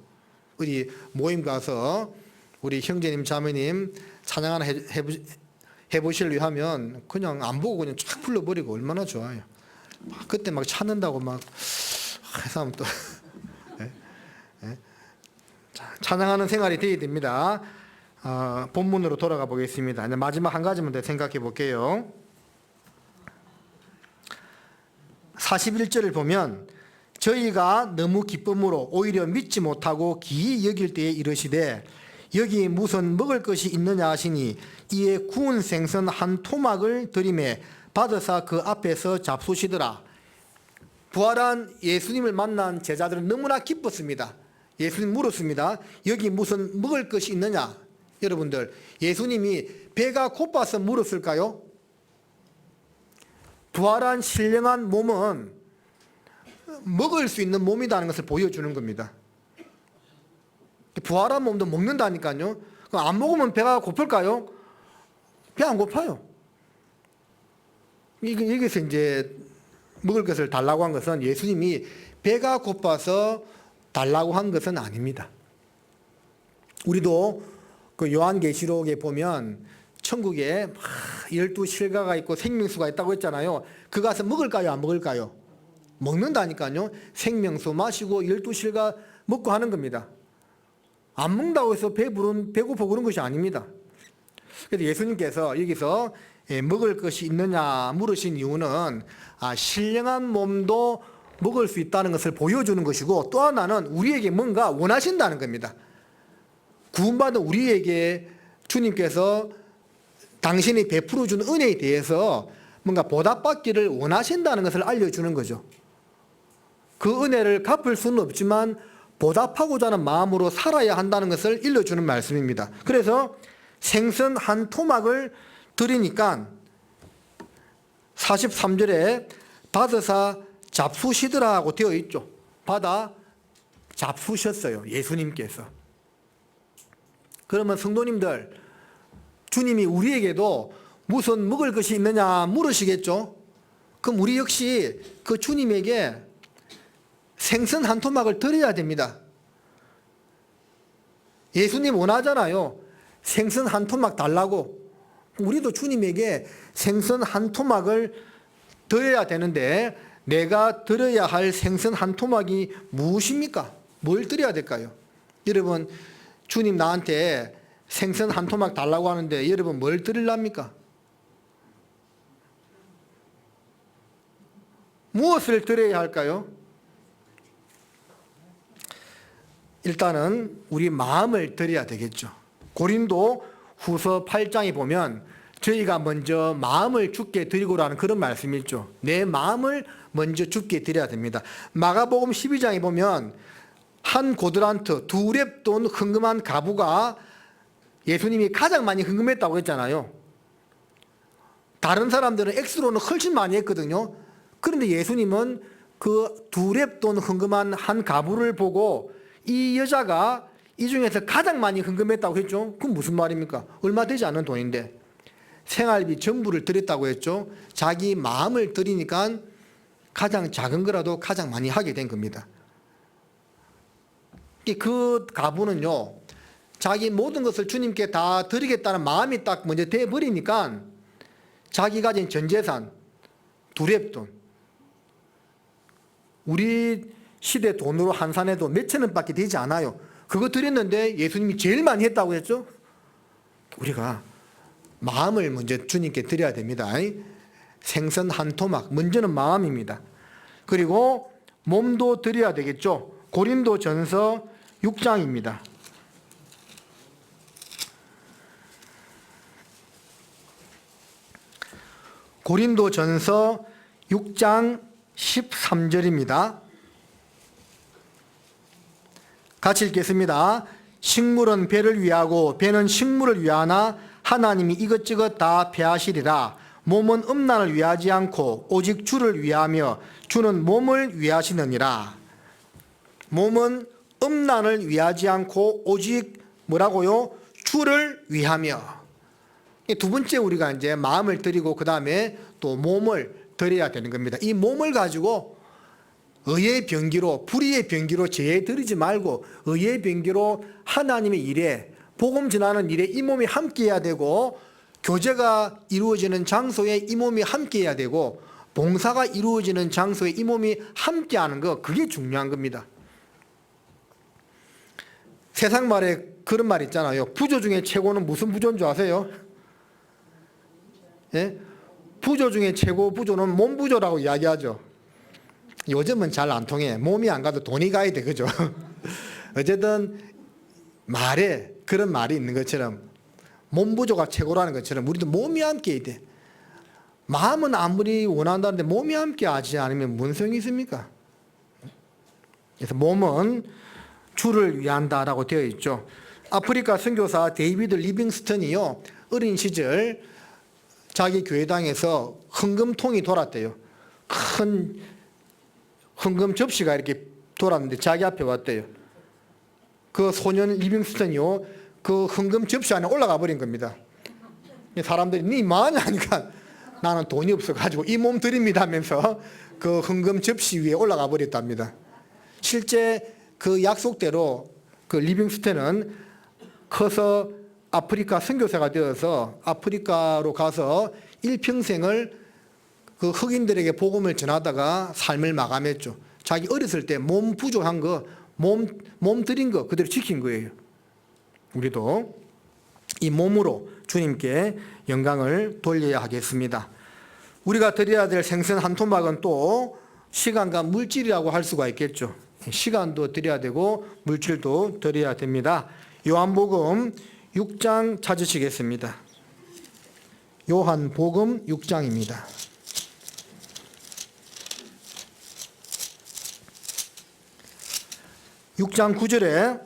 우리 모임 가서 우리 형제님 자매님 찬양 하나 해보실래요 하면 그냥 안 보고 그냥 쫙 불러버리고 얼마나 좋아요. 그때 막 찾는다고 막 해서 하면 또 찬양하는 생활이 되어야 됩니다. 본문으로 돌아가 보겠습니다. 마지막 한 가지만 더 생각해 볼게요. 41절을 보면 저희가 너무 기쁨으로 오히려 믿지 못하고 기이 여길 때에 이르시되 여기 무슨 먹을 것이 있느냐 하시니 이에 구운 생선 한 토막을 들이매 받으사 그 앞에서 잡수시더라. 부활한 예수님을 만난 제자들은 너무나 기뻤습니다. 예수님 물었습니다. 여기 무슨 먹을 것이 있느냐? 여러분들, 예수님이 배가 고파서 물었을까요? 부활한 신령한 몸은 먹을 수 있는 몸이라는 것을 보여주는 겁니다. 부활한 몸도 먹는다니까요. 안 먹으면 배가 고플까요? 배 안 고파요. 여기서 이제 먹을 것을 달라고 한 것은 예수님이 배가 고파서 달라고 한 것은 아닙니다. 우리도 그 요한계시록에 보면 천국에 12실과가 있고 생명수가 있다고 했잖아요. 그 가서 먹을까요? 안 먹을까요? 먹는다니까요. 생명수 마시고 12실과 먹고 하는 겁니다. 안 먹는다고 해서 배고파 그런 것이 아닙니다. 그래서 예수님께서 여기서 먹을 것이 있느냐 물으신 이유는 신령한 몸도 먹을 수 있다는 것을 보여주는 것이고, 또 하나는 우리에게 뭔가 원하신다는 겁니다. 구원받은 우리에게 주님께서 당신이 베풀어 준 은혜에 대해서 뭔가 보답받기를 원하신다는 것을 알려주는 거죠. 그 은혜를 갚을 수는 없지만 보답하고자 하는 마음으로 살아야 한다는 것을 일러주는 말씀입니다. 그래서 생선 한 토막을 드리니까 43절에 받으사 잡수시더라 하고 되어 있죠. 받아 잡수셨어요, 예수님께서. 그러면 성도님들, 주님이 우리에게도 무슨 먹을 것이 있느냐 물으시겠죠. 그럼 우리 역시 그 주님에게 생선 한 토막을 드려야 됩니다. 예수님 원하잖아요. 생선 한 토막 달라고. 우리도 주님에게 생선 한 토막을 드려야 되는데, 내가 드려야 할 생선 한 토막이 무엇입니까? 뭘 드려야 될까요? 여러분, 주님 나한테 생선 한 토막 달라고 하는데 여러분 뭘 드리랍니까? 무엇을 드려야 할까요? 일단은 우리 마음을 드려야 되겠죠. 고린도 후서 8장에 보면 저희가 먼저 마음을 주께 드리고라는 그런 말씀이 있죠. 내 마음을 먼저 주께 드려야 됩니다. 마가복음 12장에 보면 한 고드란트, 2렙돈 흥금한 가부가 예수님이 가장 많이 흥금했다고 했잖아요. 다른 사람들은 X로는 훨씬 많이 했거든요. 그런데 예수님은 그 2렙돈 흥금한 한 가부를 보고 이 여자가 이 중에서 가장 많이 흥금했다고 했죠. 그건 무슨 말입니까? 얼마 되지 않은 돈인데 생활비 전부를 드렸다고 했죠. 자기 마음을 드리니까 가장 작은 거라도 가장 많이 하게 된 겁니다. 그 가부는요, 자기 모든 것을 주님께 다 드리겠다는 마음이 딱 먼저 돼버리니까 자기 가진 전 재산 2렙돈, 우리 시대 돈으로 환산해도 몇천 원밖에 되지 않아요. 그거 드렸는데 예수님이 제일 많이 했다고 했죠. 우리가 마음을 먼저 주님께 드려야 됩니다. 생선 한 토막, 먼저는 마음입니다. 그리고 몸도 드려야 되겠죠. 고린도전서 6장입니다. 고린도전서 6장 13절입니다. 같이 읽겠습니다. 식물은 배를 위하고 배는 식물을 위하나 하나님이 이것저것 다 패하시리라. 몸은 음란을 위하지 않고 오직 주를 위하며 주는 몸을 위하시느니라. 몸은 음란을 위하지 않고 오직 뭐라고요? 주를 위하며. 두 번째 우리가 이제 마음을 드리고 그 다음에 또 몸을 드려야 되는 겁니다. 이 몸을 가지고 의의 병기로, 불의의 병기로 제해 드리지 말고 의의 병기로 하나님의 일에, 복음 전하는 일에 이 몸이 함께해야 되고, 교제가 이루어지는 장소에 이 몸이 함께해야 되고, 봉사가 이루어지는 장소에 이 몸이 함께하는 거, 그게 중요한 겁니다. 세상 말에 그런 말 있잖아요. 부조 중에 최고는 무슨 부조인 줄 아세요? 예? 부조 중에 최고 부조는 몸부조라고 이야기하죠. 요즘은 잘 안 통해. 몸이 안 가도 돈이 가야 돼, 그죠? 어쨌든 말에 그런 말이 있는 것처럼 몸부조가 최고라는 것처럼 우리도 몸이 함께 해야 돼. 마음은 아무리 원한다는데 몸이 함께 하지 않으면 뭔 소용이 있습니까? 그래서 몸은 주를 위한다라고 되어 있죠. 아프리카 선교사 데이비드 리빙스턴이요, 어린 시절 자기 교회당에서 헌금통이 돌았대요. 큰 헌금 접시가 이렇게 돌았는데 자기 앞에 왔대요. 그 소년 리빙스턴이요, 그 헌금 접시 안에 올라가 버린 겁니다. 사람들이 니 뭐하냐 하니까 나는 돈이 없어가지고 이 몸 드립니다 하면서 그 헌금 접시 위에 올라가 버렸답니다. 실제 그 약속대로 그 리빙스턴은 커서 아프리카 선교사가 되어서 아프리카로 가서 일평생을 그 흑인들에게 복음을 전하다가 삶을 마감했죠. 자기 어렸을 때 몸 부족한 거, 몸 들인 거 그대로 지킨 거예요. 우리도 이 몸으로 주님께 영광을 돌려야 하겠습니다. 우리가 드려야 될 생선 한 토막은 또 시간과 물질이라고 할 수가 있겠죠. 시간도 드려야 되고 물질도 드려야 됩니다. 요한복음 6장 찾으시겠습니다. 요한복음 6장입니다. (6장 9절에)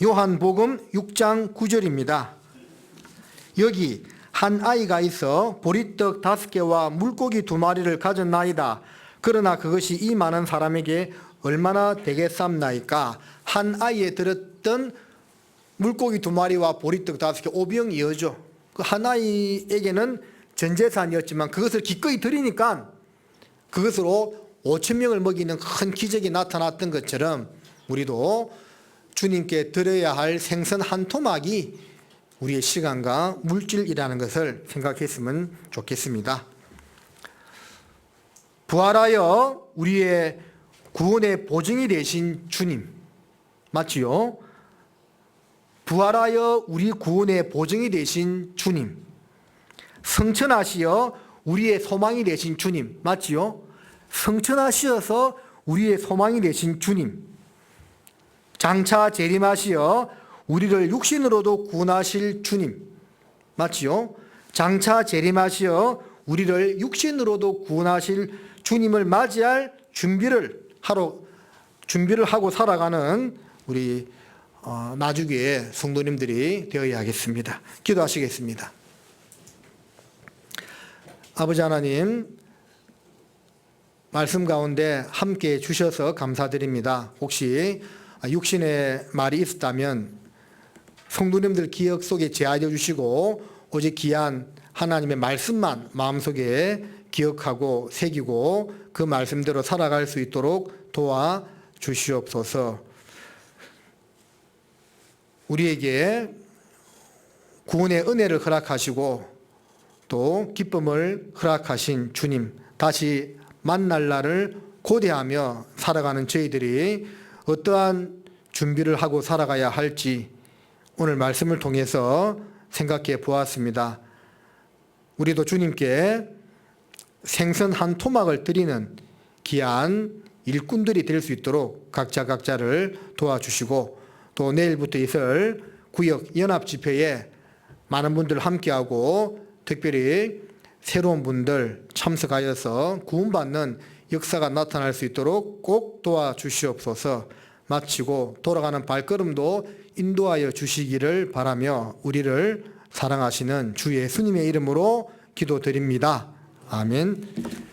요한복음 6장 9절입니다. 여기 한 아이가 있어 보리떡 5개와 물고기 2마리를 가졌나이다. 그러나 그것이 이 많은 사람에게 얼마나 되겠삼나이까. 한 아이에 들었던 물고기 2마리와 보리떡 5개, 오병이어죠. 그 한 아이에게는 전 재산이었지만 그것을 기꺼이 드리니까 그것으로 5,000명을 먹이는 큰 기적이 나타났던 것처럼 우리도 주님께 드려야 할 생선 한 토막이 우리의 시간과 물질이라는 것을 생각했으면 좋겠습니다. 부활하여 우리의 구원의 보증이 되신 주님, 맞지요? 부활하여 우리 구원의 보증이 되신 주님, 성천하시어 우리의 소망이 되신 주님, 맞지요? 성천하시어서 우리의 소망이 되신 주님, 장차 재림하시어 우리를 육신으로도 구원하실 주님, 맞지요? 장차 재림하시어 우리를 육신으로도 구원하실 주님을 맞이할 준비를 하고 살아가는 우리 나주교의 성도님들이 되어야 하겠습니다. 기도하시겠습니다. 아버지 하나님, 말씀 가운데 함께 주셔서 감사드립니다. 혹시 육신의 말이 있었다면 성도님들 기억 속에 제하여 주시고 오직 귀한 하나님의 말씀만 마음속에 기억하고 새기고 그 말씀대로 살아갈 수 있도록 도와주시옵소서. 우리에게 구원의 은혜를 허락하시고 또 기쁨을 허락하신 주님, 다시 만날 날을 고대하며 살아가는 저희들이 어떠한 준비를 하고 살아가야 할지 오늘 말씀을 통해서 생각해 보았습니다. 우리도 주님께 생선 한 토막을 드리는 귀한 일꾼들이 될 수 있도록 각자를 도와주시고 또 내일부터 있을 구역 연합집회에 많은 분들 함께하고 특별히 새로운 분들 참석하여서 구원받는 역사가 나타날 수 있도록 꼭 도와주시옵소서. 마치고 돌아가는 발걸음도 인도하여 주시기를 바라며 우리를 사랑하시는 주 예수님의 이름으로 기도드립니다. 아멘.